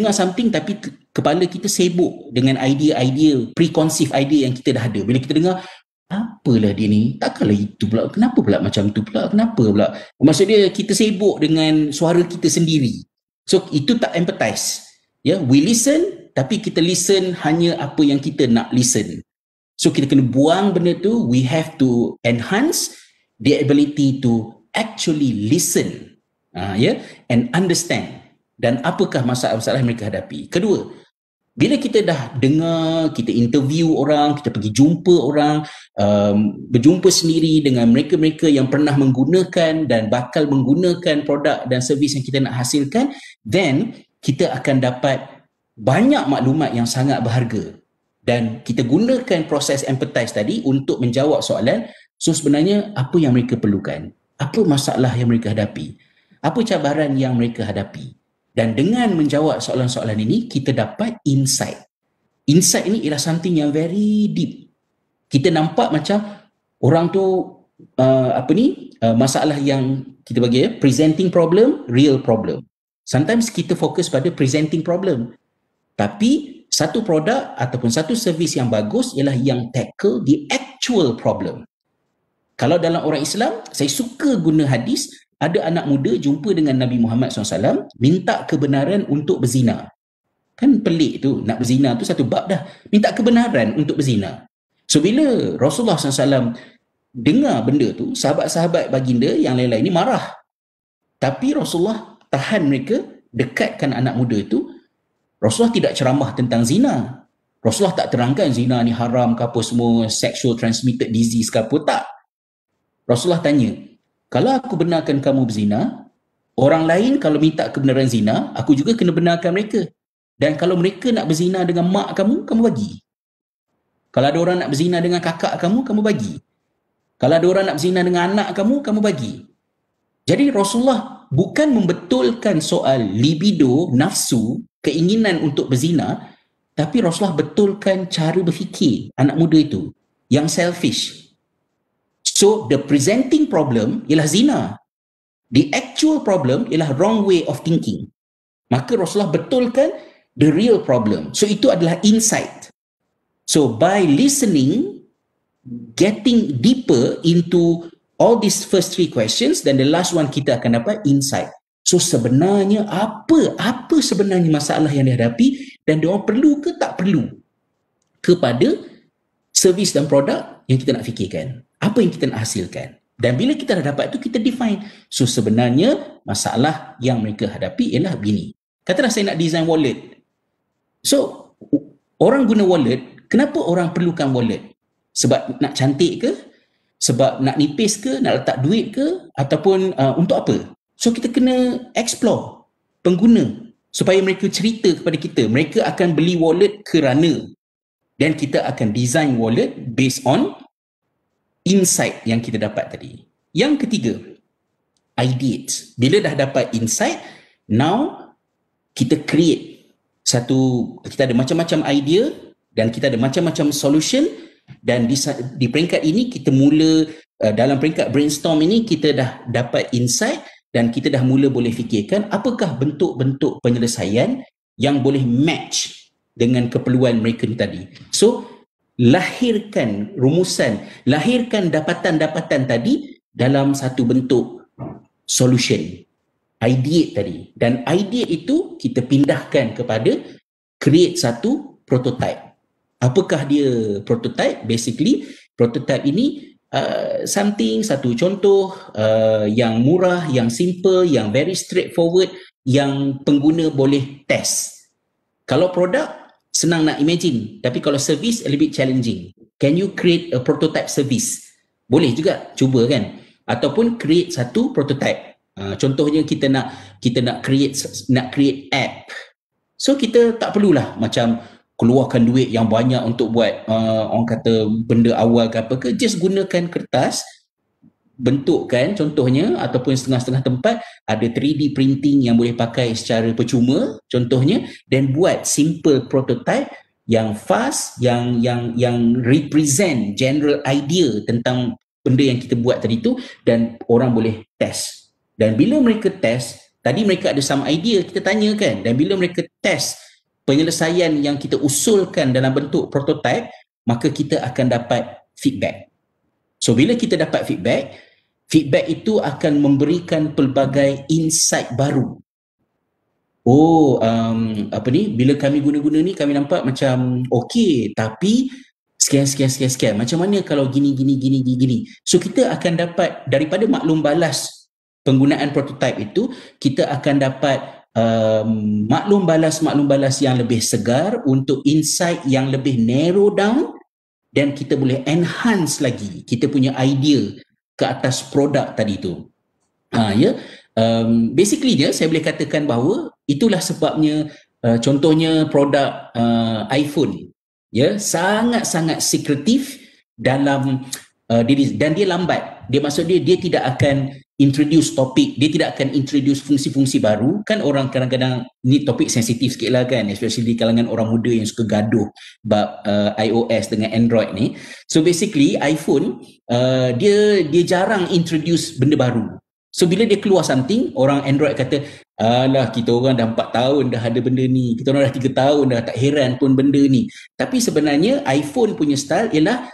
something tapi kepala kita sibuk dengan idea-idea, preconceived idea yang kita dah ada. Bila kita dengar, apalah dia ni, takkanlah itu pula, kenapa pula macam tu pula, kenapa pula. Maksud dia kita sibuk dengan suara kita sendiri. So itu tak empathize. We listen, tapi kita listen hanya apa yang kita nak listen. So kita kena buang benda tu. We have to enhance the ability to actually listen and understand. Dan apakah masalah-masalah yang mereka hadapi. Kedua, bila kita dah dengar, kita interview orang, kita pergi jumpa orang, berjumpa sendiri dengan mereka-mereka yang pernah menggunakan dan bakal menggunakan produk dan servis yang kita nak hasilkan, then kita akan dapat banyak maklumat yang sangat berharga. Dan kita gunakan proses empathize tadi untuk menjawab soalan, so sebenarnya apa yang mereka perlukan? Apa masalah yang mereka hadapi? Apa cabaran yang mereka hadapi? Dan dengan menjawab soalan-soalan ini, kita dapat insight. Insight ini ialah something yang very deep. Kita nampak macam orang tu, masalah yang kita bagi, presenting problem, real problem. Sometimes kita fokus pada presenting problem. Tapi satu produk ataupun satu servis yang bagus ialah yang tackle the actual problem. Kalau dalam orang Islam, saya suka guna hadis, ada anak muda jumpa dengan Nabi Muhammad SAW, minta kebenaran untuk berzina. Kan pelik tu, nak berzina tu satu bab dah. Minta kebenaran untuk berzina. So bila Rasulullah SAW dengar benda tu, sahabat-sahabat baginda yang lain-lain ni marah. Tapi Rasulullah tahan mereka, dekatkan anak muda tu. Rasulullah tidak ceramah tentang zina. Rasulullah tak terangkan zina ni haram ke apa semua, sexual transmitted disease ke apa, tak. Rasulullah tanya, kalau aku benarkan kamu berzina, orang lain kalau minta kebenaran zina, aku juga kena benarkan mereka. Dan kalau mereka nak berzina dengan mak kamu, kamu bagi. Kalau ada orang nak berzina dengan kakak kamu, kamu bagi. Kalau ada orang nak berzina dengan anak kamu, kamu bagi. Jadi Rasulullah bukan membetulkan soal libido, nafsu, keinginan untuk berzina, tapi Rasulullah betulkan cara berfikir anak muda itu, yang selfish. So, the presenting problem ialah zina. The actual problem ialah wrong way of thinking. Maka Rasulullah betulkan the real problem. So, itu adalah insight. So, by listening, getting deeper into all these first three questions, dan the last one kita akan dapat insight. So, sebenarnya apa sebenarnya masalah yang dihadapi dan dia orang perlu ke tak perlu kepada servis dan produk yang kita nak fikirkan. Apa yang kita nak hasilkan. Dan bila kita dah dapat tu, kita define. So sebenarnya masalah yang mereka hadapi ialah begini. Katalah saya nak design wallet. So orang guna wallet, kenapa orang perlukan wallet? Sebab nak cantik ke? Sebab nak nipis ke? Nak letak duit ke? Ataupun untuk apa? So kita kena explore pengguna supaya mereka cerita kepada kita. Mereka akan beli wallet kerana, dan kita akan design wallet based on insight yang kita dapat tadi. Yang ketiga, ideate. Bila dah dapat insight, now kita create kita ada macam-macam idea dan kita ada macam-macam solution, dan di peringkat ini kita mula dalam peringkat brainstorm ini kita dah dapat insight, dan kita dah mula boleh fikirkan apakah bentuk-bentuk penyelesaian yang boleh match dengan keperluan mereka ni tadi. So, lahirkan rumusan, lahirkan dapatan-dapatan tadi dalam satu bentuk solution, idea tadi. Dan idea itu kita pindahkan kepada create satu prototype. Apakah dia prototype? Basically, prototype ini satu contoh yang murah, yang simple, yang very straightforward, yang pengguna boleh test. Kalau produk, senang nak imagine. Tapi kalau service, a little bit challenging. Can you create a prototype service? Boleh juga, cuba kan. Ataupun create satu prototype. Contohnya kita nak create app. So kita tak perlulah macam keluarkan duit yang banyak untuk buat orang kata benda awal ke apa ke, just gunakan kertas, bentukkan contohnya, ataupun setengah-setengah tempat ada 3D printing yang boleh pakai secara percuma contohnya, dan buat simple prototype yang fast, yang represent general idea tentang benda yang kita buat tadi tu, dan orang boleh test. Dan bila mereka test, tadi mereka ada some idea, kita tanyakan, dan bila mereka test penyelesaian yang kita usulkan dalam bentuk prototype, maka kita akan dapat feedback. So bila kita dapat feedback itu akan memberikan pelbagai insight baru. Bila kami guna-guna ni, kami nampak macam okey, tapi sekian. Macam mana kalau gini. So kita akan dapat, daripada maklum balas penggunaan prototype itu, kita akan dapat maklum balas yang lebih segar untuk insight yang lebih narrow down, dan kita boleh enhance lagi kita punya idea ke atas produk tadi tu. Basically dia, saya boleh katakan bahawa itulah sebabnya contohnya produk iPhone sangat-sangat sekretif dalam diri, dan dia lambat. Dia tidak akan introduce topik, dia tidak akan introduce fungsi-fungsi baru. Kan orang kadang-kadang, ni topik sensitif sikit lah kan, especially di kalangan orang muda yang suka gaduh bab iOS dengan Android ni. So basically iPhone dia jarang introduce benda baru. So bila dia keluar something, orang Android kata, alah kita orang dah 4 tahun dah ada benda ni, kita orang dah 3 tahun dah, tak heran pun benda ni. Tapi sebenarnya iPhone punya style ialah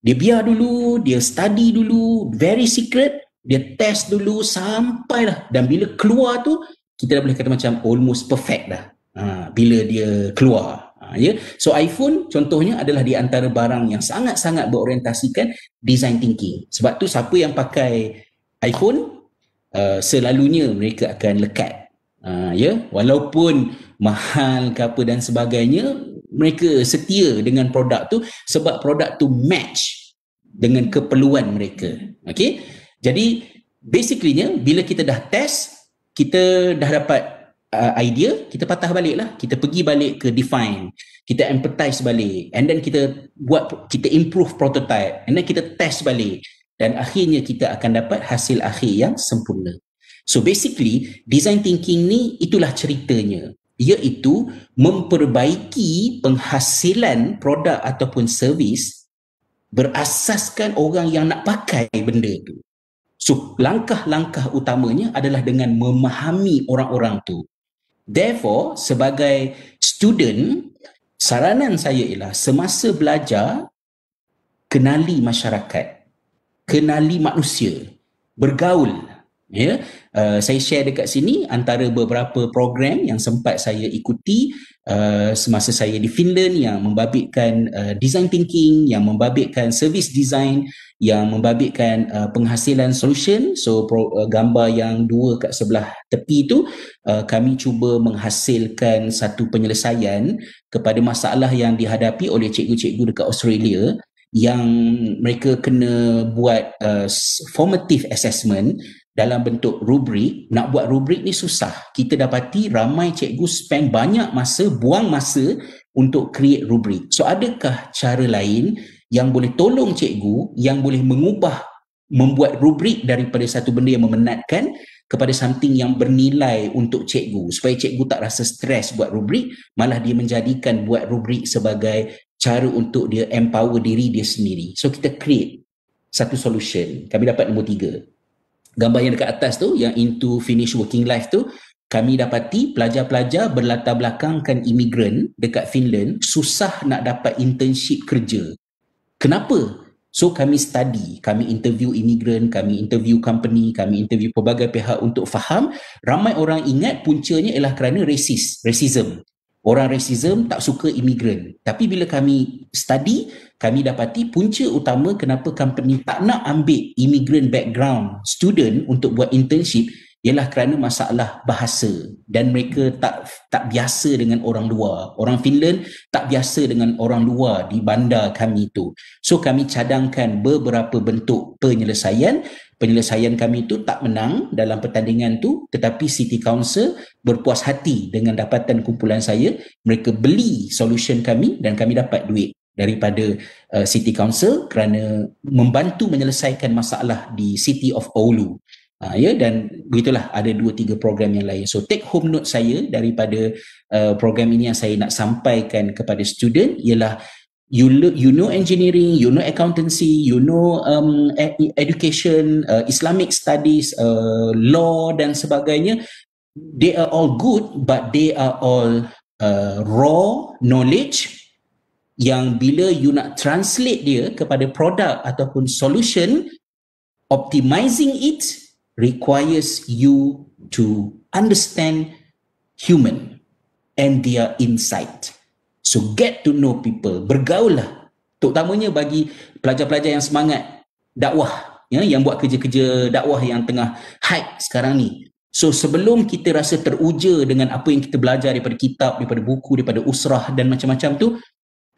dia biar dulu, dia study dulu, very secret, dia test dulu sampailah, dan bila keluar tu kita dah boleh kata macam almost perfect dah bila dia keluar. So iPhone contohnya adalah di antara barang yang sangat-sangat berorientasikan design thinking. Sebab tu siapa yang pakai iPhone selalunya mereka akan lekat, walaupun mahal ke apa dan sebagainya, mereka setia dengan produk tu sebab produk tu match dengan keperluan mereka. Okay? Jadi basically-nya, bila kita dah test, kita dah dapat idea, kita patah balik lah, kita pergi balik ke define, kita empathize balik, and then kita improve prototype, and then kita test balik, dan akhirnya kita akan dapat hasil akhir yang sempurna. So basically, design thinking ni itulah ceritanya, iaitu memperbaiki penghasilan produk ataupun servis berasaskan orang yang nak pakai benda tu. So, langkah-langkah utamanya adalah dengan memahami orang-orang tu. Therefore, sebagai student, saranan saya ialah semasa belajar, kenali masyarakat, kenali manusia, bergaul. Saya share dekat sini antara beberapa program yang sempat saya ikuti semasa saya di Finland, yang membabitkan design thinking, yang membabitkan service design, yang membabitkan penghasilan solution. So gambar yang 2 kat sebelah tepi tu, kami cuba menghasilkan satu penyelesaian kepada masalah yang dihadapi oleh cikgu-cikgu dekat Australia, yang mereka kena buat formative assessment dalam bentuk rubrik. Nak buat rubrik ni susah. Kita dapati ramai cikgu spend banyak masa, buang masa untuk create rubrik. So adakah cara lain yang boleh tolong cikgu, yang boleh membuat rubrik daripada satu benda yang memenatkan kepada something yang bernilai untuk cikgu, supaya cikgu tak rasa stres buat rubrik, malah dia menjadikan buat rubrik sebagai cara untuk dia empower diri dia sendiri. So kita create satu solution. Kami dapat nombor 3. gambar yang dekat atas tu, yang into finish working life tu, kami dapati pelajar-pelajar berlatar belakangkan imigran dekat Finland susah nak dapat internship kerja. Kenapa? So kami study, kami interview imigran, kami interview company, kami interview pelbagai pihak untuk faham. Ramai orang ingat puncanya ialah kerana racism. Orang racism tak suka imigran. Tapi bila kami study, kami dapati punca utama kenapa company tak nak ambil imigran background student untuk buat internship ialah kerana masalah bahasa, dan mereka tak biasa dengan orang luar. Orang Finland tak biasa dengan orang luar di bandar kami tu. So kami cadangkan beberapa bentuk penyelesaian. Penyelesaian kami tu tak menang dalam pertandingan tu, tetapi City Council berpuas hati dengan dapatan kumpulan saya. Mereka beli solution kami dan kami dapat duit daripada City Council kerana membantu menyelesaikan masalah di City of Oulu. Dan begitulah, ada 2-3 program yang lain. So take home note saya daripada program ini yang saya nak sampaikan kepada student ialah you know engineering, you know accountancy, you know education, Islamic studies, law dan sebagainya. They are all good, but they are all raw knowledge yang bila you nak translate dia kepada produk ataupun solution, optimizing it requires you to understand human and their insight. So get to know people, bergaul lah, terutamanya bagi pelajar-pelajar yang semangat dakwah, yang buat kerja-kerja dakwah yang tengah hype sekarang ni. So sebelum kita rasa teruja dengan apa yang kita belajar daripada kitab, daripada buku, daripada usrah dan macam-macam tu,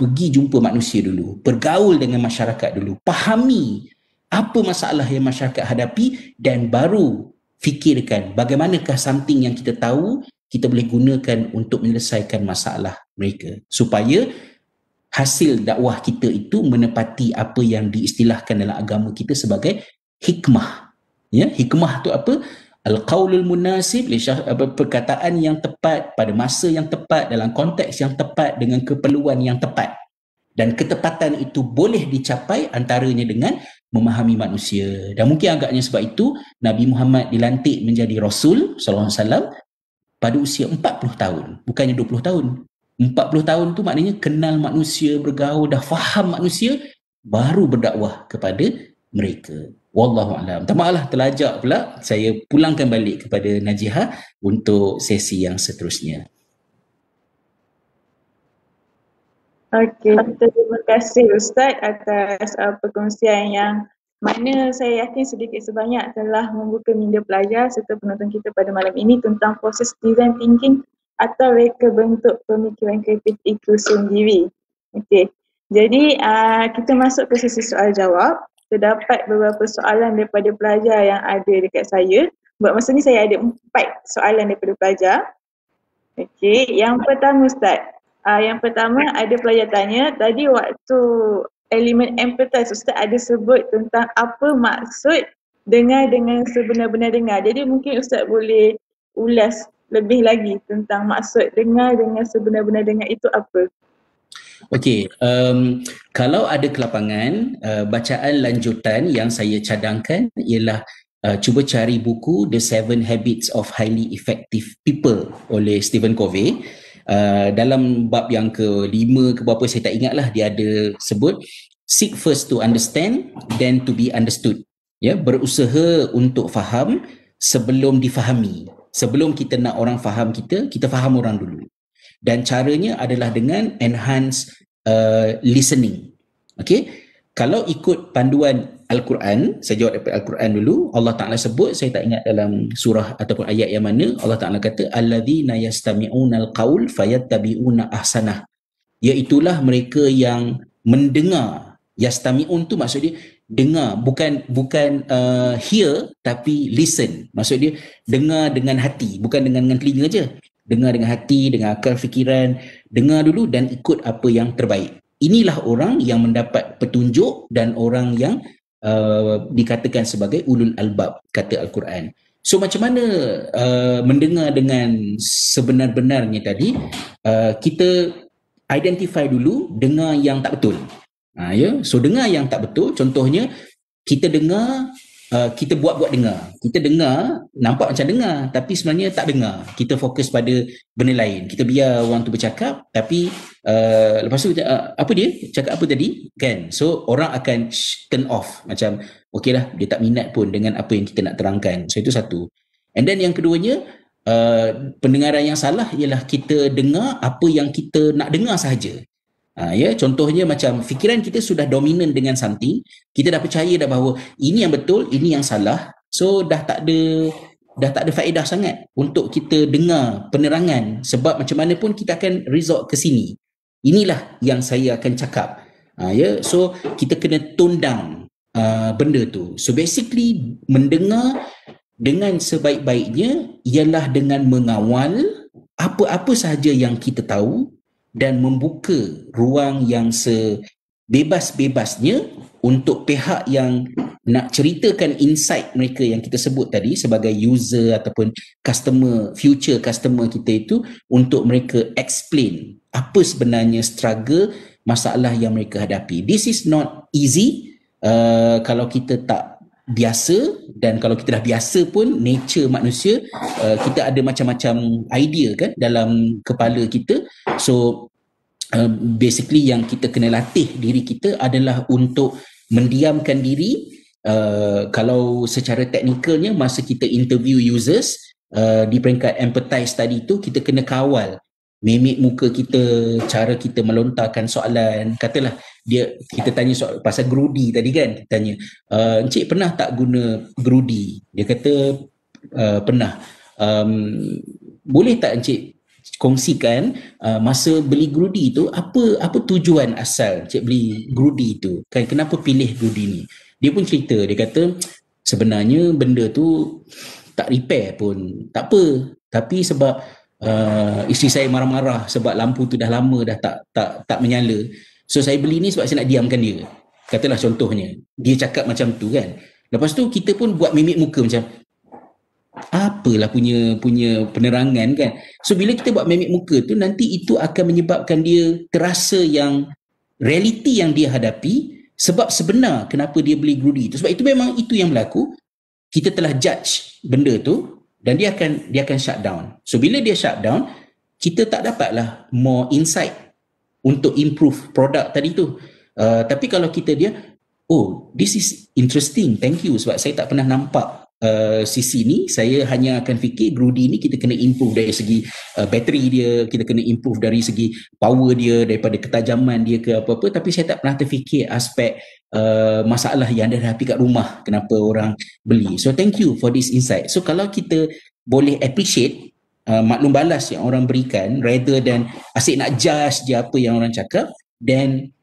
pergi jumpa manusia dulu, bergaul dengan masyarakat dulu, fahami apa masalah yang masyarakat hadapi, dan baru fikirkan bagaimanakah something yang kita tahu kita boleh gunakan untuk menyelesaikan masalah mereka, supaya hasil dakwah kita itu menepati apa yang diistilahkan dalam agama kita sebagai hikmah. Hikmah tu apa? Al-qaulul munasib, perkataan yang tepat pada masa yang tepat, dalam konteks yang tepat, dengan keperluan yang tepat. Dan ketepatan itu boleh dicapai antaranya dengan memahami manusia. Dan mungkin agaknya sebab itu Nabi Muhammad dilantik menjadi Rasul SAW pada usia 40 tahun, bukannya 20 tahun. 40 tahun tu maknanya kenal manusia, bergaul, dah faham manusia, baru berdakwah kepada mereka. Wallahu a'lam. Tak maaflah, terlajak pula. Saya pulangkan balik kepada Najihah untuk sesi yang seterusnya. Okey, terima kasih Ustaz atas perkongsian yang mana saya yakin sedikit sebanyak telah membuka minda pelajar serta penonton kita pada malam ini tentang proses design thinking atau reka bentuk pemikiran kreatif itu sendiri. Okey, jadi kita masuk ke sesi soal jawab. Terdapat beberapa soalan daripada pelajar yang ada dekat saya. Buat masa ni saya ada 4 soalan daripada pelajar. Okey, yang pertama Ustaz. Yang pertama ada pelajar tanya, tadi waktu elemen empathize Ustaz ada sebut tentang apa maksud dengar dengan sebenar-benar dengar. Jadi mungkin Ustaz boleh ulas lebih lagi tentang maksud dengar dengan sebenar-benar dengar itu apa? Okey, kalau ada kelapangan, bacaan lanjutan yang saya cadangkan ialah cuba cari buku The 7 Habits of Highly Effective People oleh Stephen Covey. Dalam bab yang ke-5 ke berapa saya tak ingat lah, dia ada sebut seek first to understand then to be understood. Berusaha untuk faham sebelum difahami. Sebelum kita nak orang faham kita, kita faham orang dulu. Dan caranya adalah dengan enhance listening. Okey, kalau ikut panduan Al-Quran, saya jawab daripada Al-Quran dulu. Allah Ta'ala sebut, saya tak ingat dalam surah ataupun ayat yang mana, Allah Ta'ala kata alladzina yastami'unal qaul fayattabi'una ahsanah. Iaitulah mereka yang mendengar. Yastami'un tu maksud dia dengar, bukan hear tapi listen. Maksud dia dengar dengan hati, bukan dengan telinga je. Dengar dengan hati, dengan akal fikiran, dengar dulu dan ikut apa yang terbaik. Inilah orang yang mendapat petunjuk dan orang yang dikatakan sebagai ulul albab, kata Al-Quran. So macam mana mendengar dengan sebenar-benarnya tadi? Kita identify dulu dengar yang tak betul. So dengar yang tak betul, contohnya kita dengar kita buat-buat dengar. Kita dengar, nampak macam dengar, tapi sebenarnya tak dengar. Kita fokus pada benda lain. Kita biar orang tu bercakap, tapi lepas tu apa dia? Cakap apa tadi? Kan? So orang akan turn off. Macam, okey lah, dia tak minat pun dengan apa yang kita nak terangkan. So itu satu. And then yang keduanya, pendengaran yang salah ialah kita dengar apa yang kita nak dengar sahaja. Ya, contohnya macam fikiran kita sudah dominan dengan something, kita dah percaya dah bahawa ini yang betul, ini yang salah. So dah tak ada faedah sangat untuk kita dengar penerangan, sebab macam mana pun kita akan resort ke sini. Inilah yang saya akan cakap. Ya, so kita kena tone down benda tu. So basically mendengar dengan sebaik-baiknya ialah dengan mengawal apa-apa sahaja yang kita tahu dan membuka ruang yang sebebas-bebasnya untuk pihak yang nak ceritakan insight mereka yang kita sebut tadi sebagai user ataupun customer, future customer kita itu, untuk mereka explain apa sebenarnya struggle, masalah yang mereka hadapi. This is not easy kalau kita tak biasa, dan kalau kita dah biasa pun nature manusia, kita ada macam-macam idea kan dalam kepala kita. So basically yang kita kena latih diri kita adalah untuk mendiamkan diri. Kalau secara teknikalnya masa kita interview users di peringkat empathize tadi tu, kita kena kawal mimik muka kita, cara kita melontarkan soalan. Katalah kita tanya soal pasal gerudi tadi kan, kita tanya, Encik pernah tak guna gerudi? Dia kata pernah. Boleh tak Encik kongsikan masa beli gerudi tu, apa tujuan asal Encik beli gerudi tu kan, kenapa pilih gerudi ni? Dia pun cerita, dia kata sebenarnya benda tu tak repair pun tak apa, tapi sebab isteri saya marah-marah sebab lampu tu dah lama dah tak menyala, so saya beli ni sebab saya nak diamkan dia. Katalah contohnya, dia cakap macam tu kan. Lepas tu kita pun buat mimik muka macam apalah punya penerangan kan. So bila kita buat mimik muka tu, nanti itu akan menyebabkan dia terasa yang realiti yang dia hadapi, sebab sebenar kenapa dia beli gerudi tu, sebab itu memang itu yang berlaku. Kita telah judge benda tu dan dia akan shut down. So bila dia shut down, kita tak dapatlah more insight untuk improve produk tadi tu. Tapi kalau kita oh, this is interesting, thank you, sebab saya tak pernah nampak sisi ni. Saya hanya akan fikir gerudi ni kita kena improve dari segi bateri dia, kita kena improve dari segi power dia, daripada ketajaman dia ke apa-apa, tapi saya tak pernah terfikir aspek masalah yang ada hadapi kat rumah, kenapa orang beli. So thank you for this insight. So kalau kita boleh appreciate maklum balas yang orang berikan rather than asyik nak judge je apa yang orang cakap, then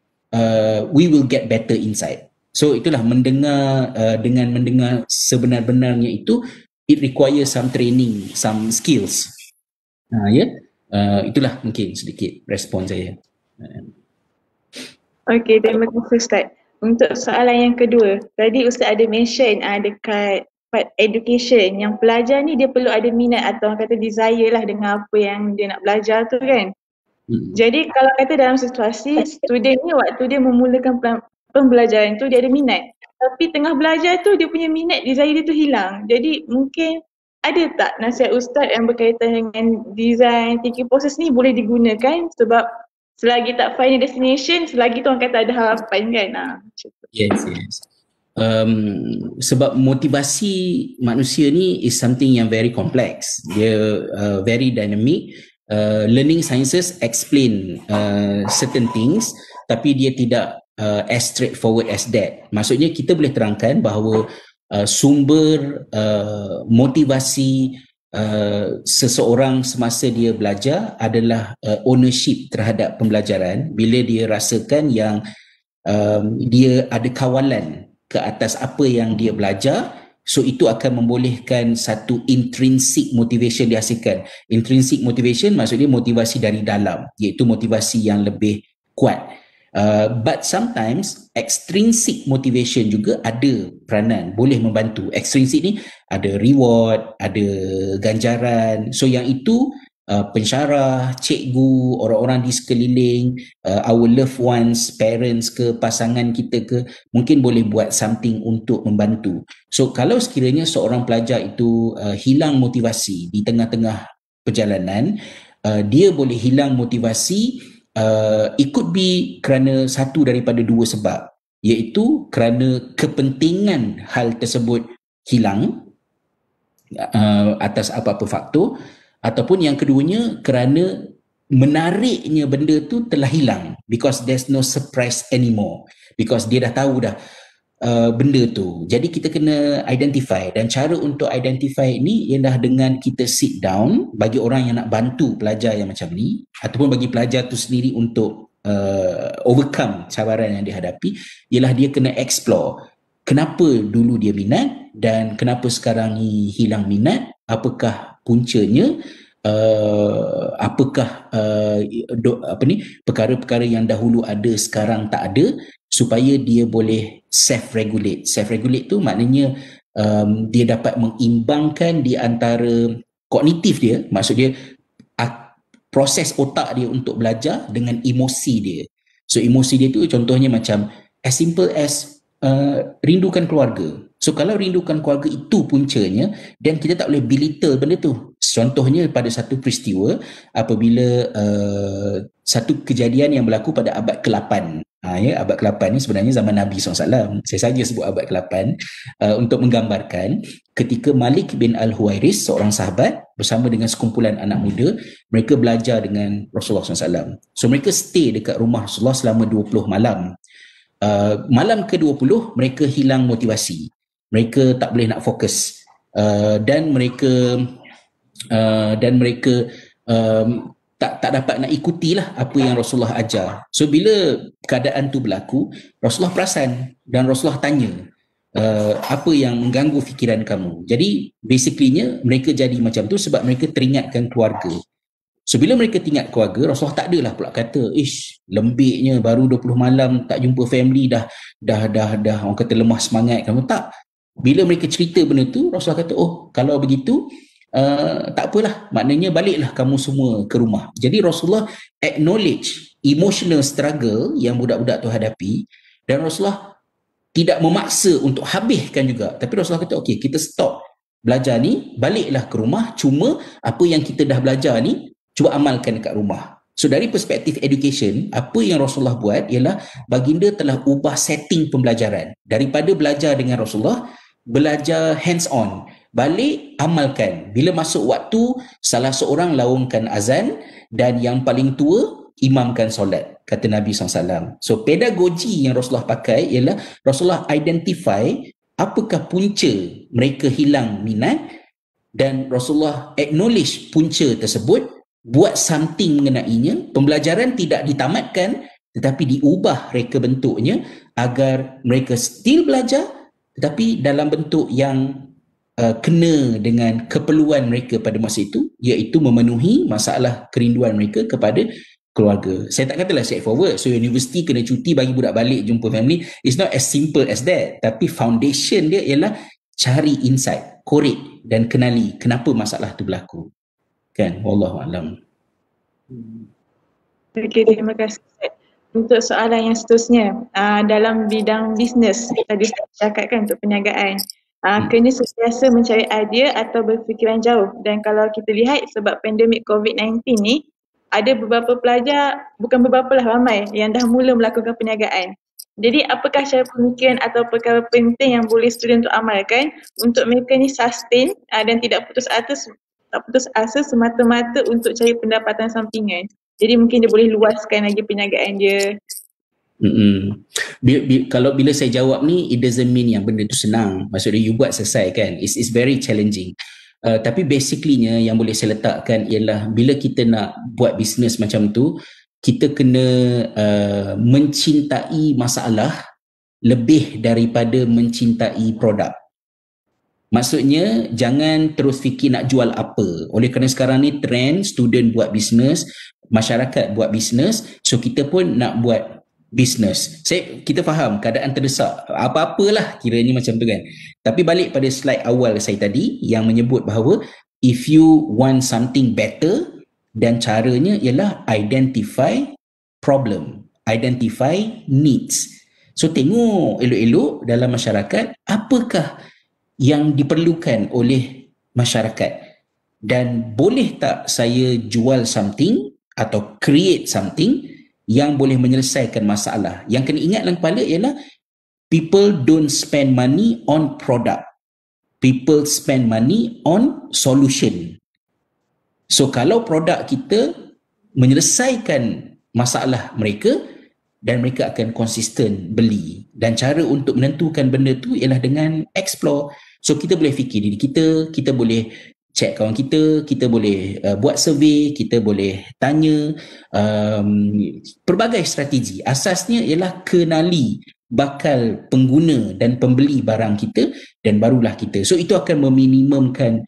we will get better insight. So itulah mendengar, dengan mendengar sebenar-benarnya itu, it requires some training, some skills. Itulah mungkin sedikit respon saya. Okey, terima kasih Ustaz. Untuk soalan yang kedua, tadi Ustaz ada mention dekat part education, yang pelajar ni dia perlu ada minat atau orang kata desire lah dengan apa yang dia nak belajar tu kan. Jadi kalau kata dalam situasi student ni waktu dia memulakan pembelajaran tu dia ada minat, tapi tengah belajar tu dia punya minat, desire dia tu hilang. Jadi mungkin ada tak nasihat Ustaz yang berkaitan dengan design thinking process ni boleh digunakan, sebab selagi tak final destination, selagi tu orang kata ada harapan kan. Yes. Sebab motivasi manusia ni is something yang very complex. Dia very dynamic. Learning sciences explain certain things, tapi dia tidak as straightforward as that. Maksudnya kita boleh terangkan bahawa sumber motivasi seseorang semasa dia belajar adalah ownership terhadap pembelajaran. Bila dia rasakan yang dia ada kawalan ke atas apa yang dia belajar, so itu akan membolehkan satu intrinsic motivation dihasilkan. Intrinsic motivation maksudnya motivasi dari dalam, iaitu motivasi yang lebih kuat. But sometimes extrinsic motivation juga ada peranan, boleh membantu. Extrinsic ni ada reward, ada ganjaran. So yang itu pensyarah, cikgu, orang-orang di sekeliling, our loved ones, parents ke, pasangan kita ke, mungkin boleh buat something untuk membantu. So kalau sekiranya seorang pelajar itu hilang motivasi di tengah-tengah perjalanan, dia boleh hilang motivasi, it could be kerana satu daripada dua sebab, iaitu kerana kepentingan hal tersebut hilang atas apa-apa faktor, ataupun yang keduanya kerana menariknya benda tu telah hilang, because there's no surprise anymore, because dia dah tahu dah benda tu. Jadi kita kena identify, dan cara untuk identify ni ialah dengan kita sit down bagi orang yang nak bantu pelajar yang macam ni, ataupun bagi pelajar tu sendiri untuk overcome cabaran yang dihadapi, ialah dia kena explore kenapa dulu dia minat dan kenapa sekarang ni hilang minat, apakah puncanya, apakah perkara-perkara yang dahulu ada sekarang tak ada, supaya dia boleh self-regulate. Self-regulate tu maknanya dia dapat mengimbangkan di antara kognitif dia, maksud dia proses otak dia untuk belajar dengan emosi dia. So emosi dia tu contohnya macam as simple as rindukan keluarga. So kalau rindukan keluarga itu puncanya, dan kita tak boleh belittle benda tu. Contohnya pada satu peristiwa apabila satu kejadian yang berlaku pada abad ke-8. Abad ke-8 ni sebenarnya zaman Nabi SAW. Saya saja sebut abad ke-8 untuk menggambarkan ketika Malik bin Al-Huwairis, seorang sahabat bersama dengan sekumpulan anak muda, mereka belajar dengan Rasulullah SAW. So mereka stay dekat rumah Rasulullah selama 20 malam. Malam ke-20 mereka hilang motivasi, mereka tak boleh nak fokus, dan mereka tak dapat nak ikutilah apa yang Rasulullah ajar. So bila keadaan tu berlaku, Rasulullah perasan dan Rasulullah tanya, apa yang mengganggu fikiran kamu? Jadi basically-nya mereka jadi macam tu sebab mereka teringatkan keluarga. So bila mereka ingat keluarga, Rasulullah tak adalah pula kata, lembiknya baru 20 malam tak jumpa family dah orang kata lemah semangat kamu. Tak. Bila mereka cerita benda tu, Rasulullah kata, kalau begitu tak apalah, maknanya baliklah kamu semua ke rumah. Jadi Rasulullah acknowledge emotional struggle yang budak-budak tu hadapi, dan Rasulullah tidak memaksa untuk habiskan juga, tapi Rasulullah kata, okey, kita stop belajar ni, baliklah ke rumah, cuma apa yang kita dah belajar ni cuba amalkan dekat rumah. So dari perspektif education, apa yang Rasulullah buat ialah baginda telah ubah setting pembelajaran. Daripada belajar dengan Rasulullah, belajar hands on, balik amalkan. Bila masuk waktu, salah seorang laungkan azan, dan yang paling tua imamkan solat, kata Nabi SAW. So pedagogi yang Rasulullah pakai ialah Rasulullah identify apakah punca mereka hilang minat, dan Rasulullah acknowledge punca tersebut, buat something mengenainya. Pembelajaran tidak ditamatkan, tetapi diubah reka bentuknya agar mereka still belajar, tetapi dalam bentuk yang kena dengan keperluan mereka pada masa itu, iaitu memenuhi masalah kerinduan mereka kepada keluarga. Saya tak katalah straightforward, so universiti kena cuti bagi budak balik jumpa family. It's not as simple as that. Tapi foundation dia ialah cari insight, korek dan kenali kenapa masalah tu berlaku. Kan, wallahualam. Okey, terima kasih. Untuk soalan yang seterusnya, dalam bidang bisnes, tadi saya cakapkan untuk perniagaan, kena sentiasa mencari idea atau berfikiran jauh. Dan kalau kita lihat sebab pandemik COVID-19 ni, ada beberapa pelajar, bukan beberapa lah, ramai yang dah mula melakukan perniagaan. Jadi apakah cara pemikiran atau perkara penting yang boleh student untuk amalkan untuk mereka ni sustain dan tidak putus asa semata-mata untuk cari pendapatan sampingan. Jadi mungkin dia boleh luaskan lagi perniagaan dia. Kalau bila saya jawab ni, it doesn't mean yang benda tu senang. Maksudnya you buat selesai kan. It's very challenging. Tapi basically-nya yang boleh saya letakkan ialah bila kita nak buat bisnes macam tu, kita kena mencintai masalah lebih daripada mencintai produk. Maksudnya jangan terus fikir nak jual apa. Oleh kerana sekarang ni trend student buat bisnes, masyarakat buat bisnes, so kita pun nak buat bisnes. Kita faham keadaan terdesak, apa-apalah kiranya macam tu kan. Tapi balik pada slide awal saya tadi yang menyebut bahawa if you want something better, dan caranya ialah identify problem, identify needs. So tengok elok-elok dalam masyarakat apakah yang diperlukan oleh masyarakat, dan boleh tak saya jual something atau create something yang boleh menyelesaikan masalah. Yang kena ingat dalam kepala ialah people don't spend money on product, people spend money on solution. So kalau produk kita menyelesaikan masalah mereka, dan mereka akan konsisten beli. Dan cara untuk menentukan benda tu ialah dengan explore. So kita boleh fikir diri kita, kita boleh check kawan kita, kita boleh buat survey, kita boleh tanya, pelbagai strategi. Asasnya ialah kenali bakal pengguna dan pembeli barang kita, dan barulah kita. So itu akan meminimumkan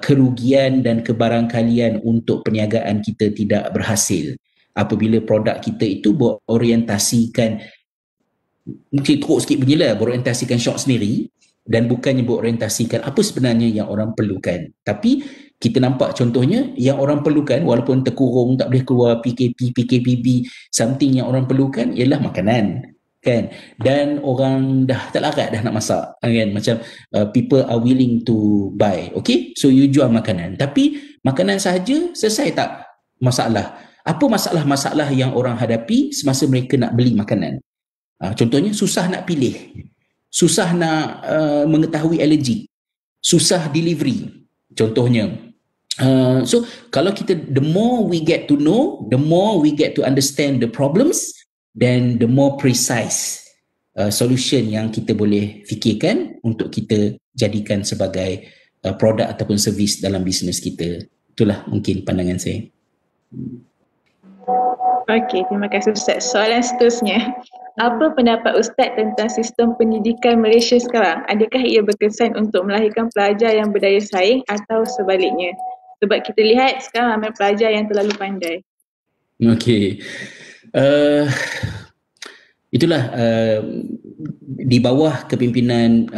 kerugian dan kebarangkalian untuk perniagaan kita tidak berhasil apabila produk kita itu berorientasikan, mungkin teruk sikit bunyi lah, berorientasikan syok sendiri dan bukannya berorientasikan apa sebenarnya yang orang perlukan. Tapi kita nampak contohnya yang orang perlukan walaupun terkurung, tak boleh keluar PKP, PKPB, something yang orang perlukan ialah makanan, kan? Dan orang dah tak larat dah nak masak, kan? Macam people are willing to buy. Okay, so you jual makanan, tapi makanan sahaja selesai tak masalah? Apa masalah-masalah yang orang hadapi semasa mereka nak beli makanan? Contohnya susah nak pilih, susah nak mengetahui alergi, susah delivery contohnya. So kalau kita, the more we get to know, the more we get to understand the problems, then the more precise solution yang kita boleh fikirkan untuk kita jadikan sebagai produk ataupun servis dalam bisnes kita. Itulah mungkin pandangan saya. Okey, terima kasih Ustaz. Soalan seterusnya, apa pendapat Ustaz tentang sistem pendidikan Malaysia sekarang? Adakah ia berkesan untuk melahirkan pelajar yang berdaya saing atau sebaliknya? Sebab kita lihat sekarang ramai pelajar yang terlalu pandai. Okey. Itulah di bawah kepimpinan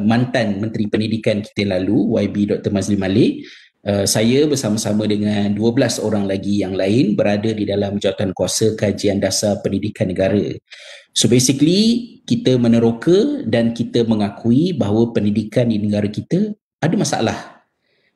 mantan Menteri Pendidikan kita lalu, YB Dr. Mazli Malik, saya bersama-sama dengan 12 orang lagi yang lain berada di dalam Jawatankuasa Kajian Dasar Pendidikan Negara. So basically kita meneroka dan kita mengakui bahawa pendidikan di negara kita ada masalah.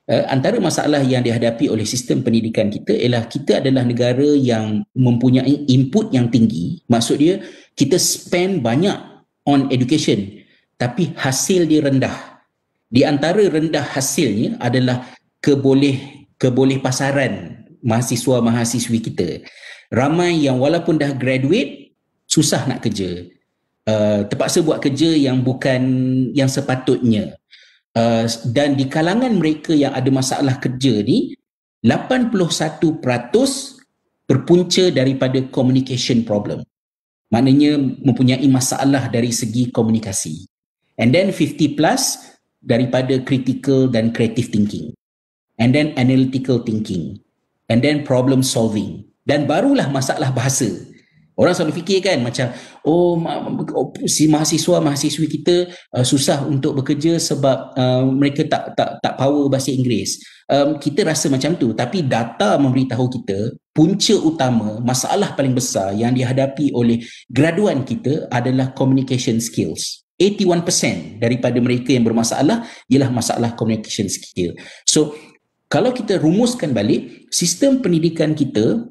Antara masalah yang dihadapi oleh sistem pendidikan kita ialah kita adalah negara yang mempunyai input yang tinggi. Maksud dia kita spend banyak on education tapi hasil dia rendah. Di antara rendah hasilnya adalah keboleh pasaran mahasiswa-mahasiswi kita. Ramai yang walaupun dah graduate susah nak kerja. Terpaksa buat kerja yang bukan yang sepatutnya. Dan di kalangan mereka yang ada masalah kerja ni, 81% berpunca daripada communication problem. Maknanya mempunyai masalah dari segi komunikasi. And then 50+ daripada critical dan creative thinking. And then analytical thinking, and then problem solving, dan barulah masalah bahasa. Orang selalu fikir kan macam si mahasiswa-mahasiswi kita susah untuk bekerja sebab mereka tak power bahasa Inggeris. Kita rasa macam tu, tapi data memberitahu kita punca utama masalah paling besar yang dihadapi oleh graduan kita adalah communication skills. 81% daripada mereka yang bermasalah ialah masalah communication skill. So kalau kita rumuskan balik, sistem pendidikan kita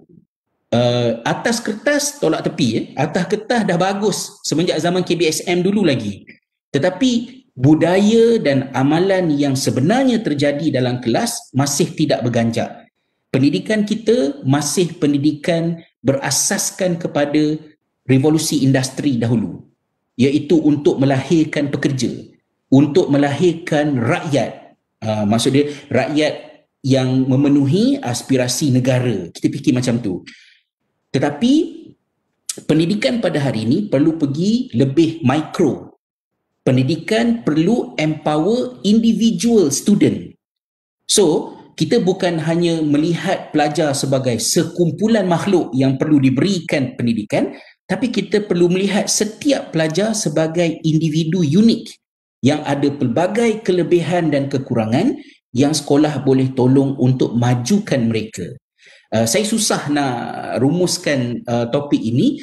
atas kertas tolak tepi. Atas kertas dah bagus semenjak zaman KBSM dulu lagi. Tetapi budaya dan amalan yang sebenarnya terjadi dalam kelas masih tidak berganjak. Pendidikan kita masih pendidikan berasaskan kepada revolusi industri dahulu, iaitu untuk melahirkan pekerja, untuk melahirkan rakyat. Maksud dia rakyat yang memenuhi aspirasi negara. Kita fikir macam tu. Tetapi pendidikan pada hari ini perlu pergi lebih mikro. Pendidikan perlu empower individual student. So, kita bukan hanya melihat pelajar sebagai sekumpulan makhluk yang perlu diberikan pendidikan, tapi kita perlu melihat setiap pelajar sebagai individu unik yang ada pelbagai kelebihan dan kekurangan yang sekolah boleh tolong untuk majukan mereka. Saya susah nak rumuskan topik ini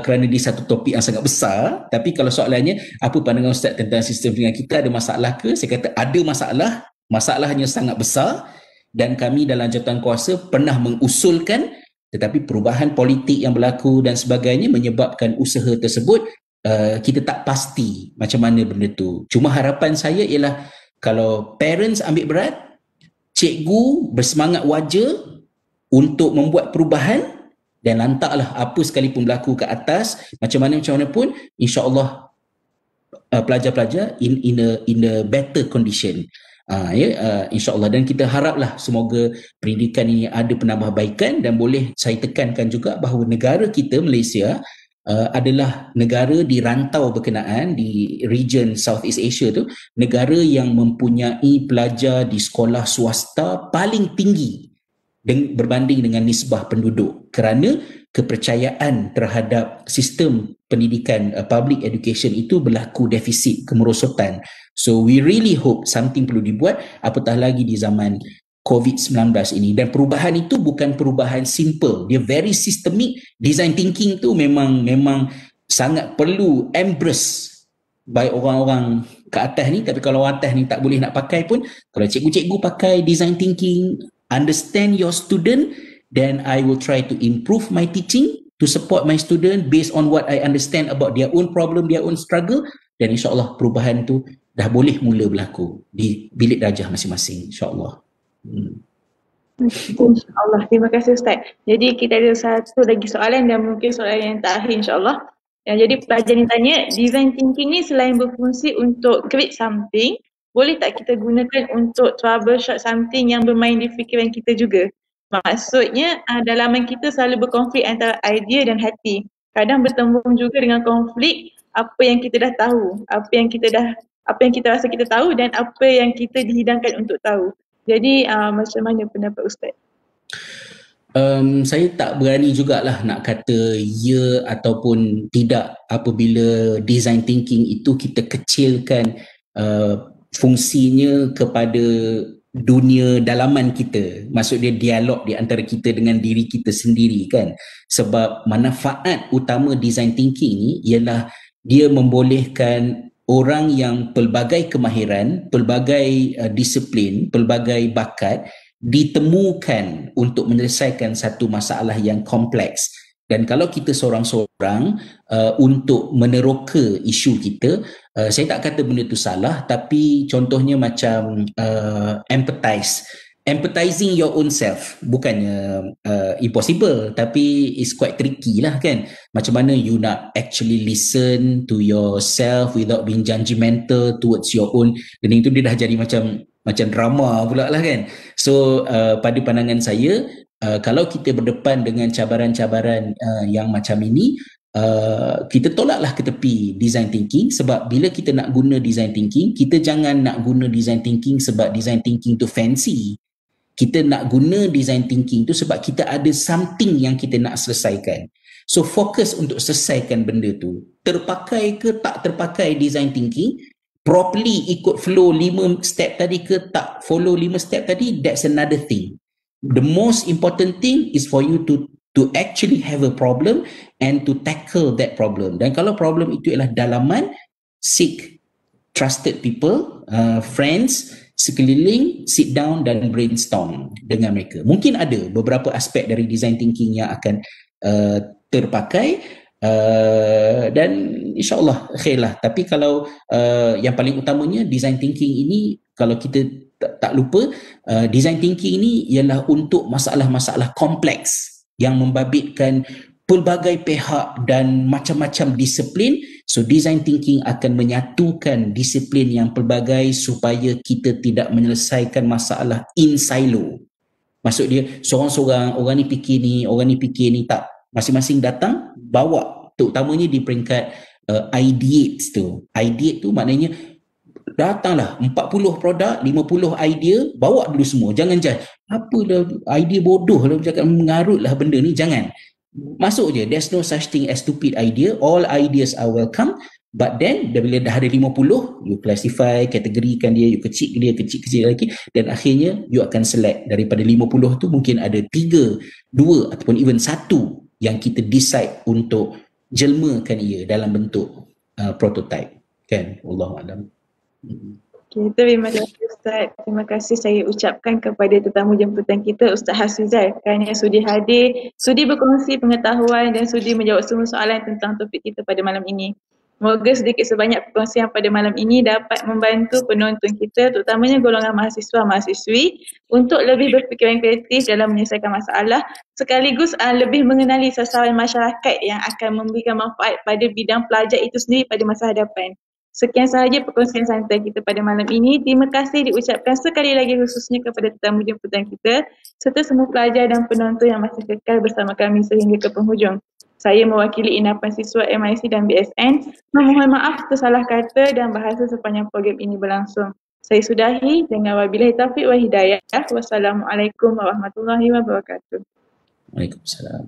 kerana dia satu topik yang sangat besar. Tapi kalau soalannya, apa pandangan Ustaz tentang sistem pendidikan kita, ada masalah ke? Saya kata ada masalah, masalahnya sangat besar, dan kami dalam jawatan kuasa pernah mengusulkan, tetapi perubahan politik yang berlaku dan sebagainya menyebabkan usaha tersebut kita tak pasti macam mana benda tu. Cuma harapan saya ialah kalau parents ambil berat, cikgu bersemangat wajar untuk membuat perubahan, dan lantaklah apa sekalipun berlaku ke atas, macam mana pun, insya-Allah pelajar-pelajar in a better condition. InsyaAllah, dan kita haraplah semoga pendidikan ini ada penambahbaikan, dan boleh saya tekankan juga bahawa negara kita Malaysia adalah negara di rantau berkenaan di region Southeast Asia tu, negara yang mempunyai pelajar di sekolah swasta paling tinggi berbanding dengan nisbah penduduk, kerana kepercayaan terhadap sistem pendidikan public education itu berlaku defisit, kemerosotan. So we really hope something perlu dibuat, apatah lagi di zaman COVID-19 ini. Dan perubahan itu bukan perubahan simple, dia very systemic. Design thinking tu memang sangat perlu embrace by orang-orang ke atas ni. Tapi kalau orang atas ni tak boleh nak pakai pun, kalau cikgu-cikgu pakai design thinking, understand your student, then I will try to improve my teaching to support my student based on what I understand about their own problem, their own struggle, dan insyaAllah perubahan tu dah boleh mula berlaku di bilik darjah masing-masing, insyaAllah. InsyaAllah. Terima kasih Ustaz. Jadi kita ada satu lagi soalan, dan mungkin soalan yang terakhir insyaAllah. Jadi pelajar ni tanya, design thinking ni selain berfungsi untuk create something, boleh tak kita gunakan untuk troubleshoot something yang bermain di fikiran kita juga? Maksudnya dalaman kita selalu berkonflik antara idea dan hati. Kadang bertembung juga dengan konflik apa yang kita dah tahu, apa yang kita rasa kita tahu, dan apa yang kita dihidangkan untuk tahu. Jadi macam mana pendapat Ustaz? Saya tak berani jugalah nak kata ya ataupun tidak apabila design thinking itu kita kecilkan fungsinya kepada dunia dalaman kita. Maksud dia dialog di antara kita dengan diri kita sendiri kan. Sebab manfaat utama design thinking ni ialah dia membolehkan orang yang pelbagai kemahiran, pelbagai disiplin, pelbagai bakat ditemukan untuk menyelesaikan satu masalah yang kompleks. Dan kalau kita seorang-seorang untuk meneroka isu kita, saya tak kata benda tu salah, tapi contohnya macam empathizing your own self, bukannya impossible, tapi it's quite tricky lah kan. Macam mana you nak actually listen to yourself without being judgmental towards your own. Dan itu dia dah jadi macam drama pula lah kan. So pada pandangan saya, kalau kita berdepan dengan cabaran-cabaran yang macam ini, kita tolaklah ke tepi design thinking. Sebab bila kita nak guna design thinking, kita jangan nak guna design thinking sebab design thinking tu fancy. Kita nak guna design thinking tu sebab kita ada something yang kita nak selesaikan. So fokus untuk selesaikan benda tu. Terpakai ke tak terpakai design thinking, properly ikut flow 5 step tadi ke tak follow 5 step tadi, that's another thing. The most important thing is for you to actually have a problem and to tackle that problem. Dan kalau problem itu ialah dalaman, seek trusted people, friends, sekeliling, sit down dan brainstorm dengan mereka. Mungkin ada beberapa aspek dari design thinking yang akan terpakai, dan insyaAllah khairlah. Tapi kalau yang paling utamanya design thinking ini, kalau kita tak lupa, design thinking ini ialah untuk masalah-masalah kompleks yang membabitkan pelbagai pihak dan macam-macam disiplin. So design thinking akan menyatukan disiplin yang pelbagai supaya kita tidak menyelesaikan masalah in silo. Maksud dia seorang-seorang, orang ni fikir ni, orang ni fikir ni, tak. Masing-masing datang bawa, terutamanya di peringkat ideates tu. Ideate tu maknanya datanglah 40 produk, 50 idea, bawa dulu semua. Jangan apalah idea bodoh lah, cakap mengarut lah benda ni, jangan. Masuk je, there's no such thing as stupid idea, all ideas are welcome. But then bila dah ada 50, you classify, kategorikan dia, you kecil lagi, dan akhirnya you akan select daripada 50 tu mungkin ada 3, 2 ataupun even 1 yang kita decide untuk jelmakan ia dalam bentuk prototype, kan? Wallahualam. Okay, terima kasih Ustaz. Terima kasih saya ucapkan kepada tetamu jemputan kita Ustaz Hafizal kerana sudi hadir, sudi berkongsi pengetahuan dan sudi menjawab semua soalan tentang topik kita pada malam ini. Moga sedikit sebanyak perkongsian pada malam ini dapat membantu penonton kita terutamanya golongan mahasiswa-mahasiswi untuk lebih berfikiran kreatif dalam menyelesaikan masalah sekaligus lebih mengenali sasaran masyarakat yang akan memberikan manfaat pada bidang pelajar itu sendiri pada masa hadapan. Sekian sahaja perkongsian santai kita pada malam ini. Terima kasih diucapkan sekali lagi khususnya kepada tetamu jemputan kita serta semua pelajar dan penonton yang masih kekal bersama kami sehingga ke penghujung. Saya mewakili Inapan Siswa MIC dan BSN memohon maaf tersalah kata dan bahasa sepanjang program ini berlangsung. Saya sudahi dengan wabillahi taufiq wal hidayah. Wassalamualaikum warahmatullahi wabarakatuh. Waalaikumsalam.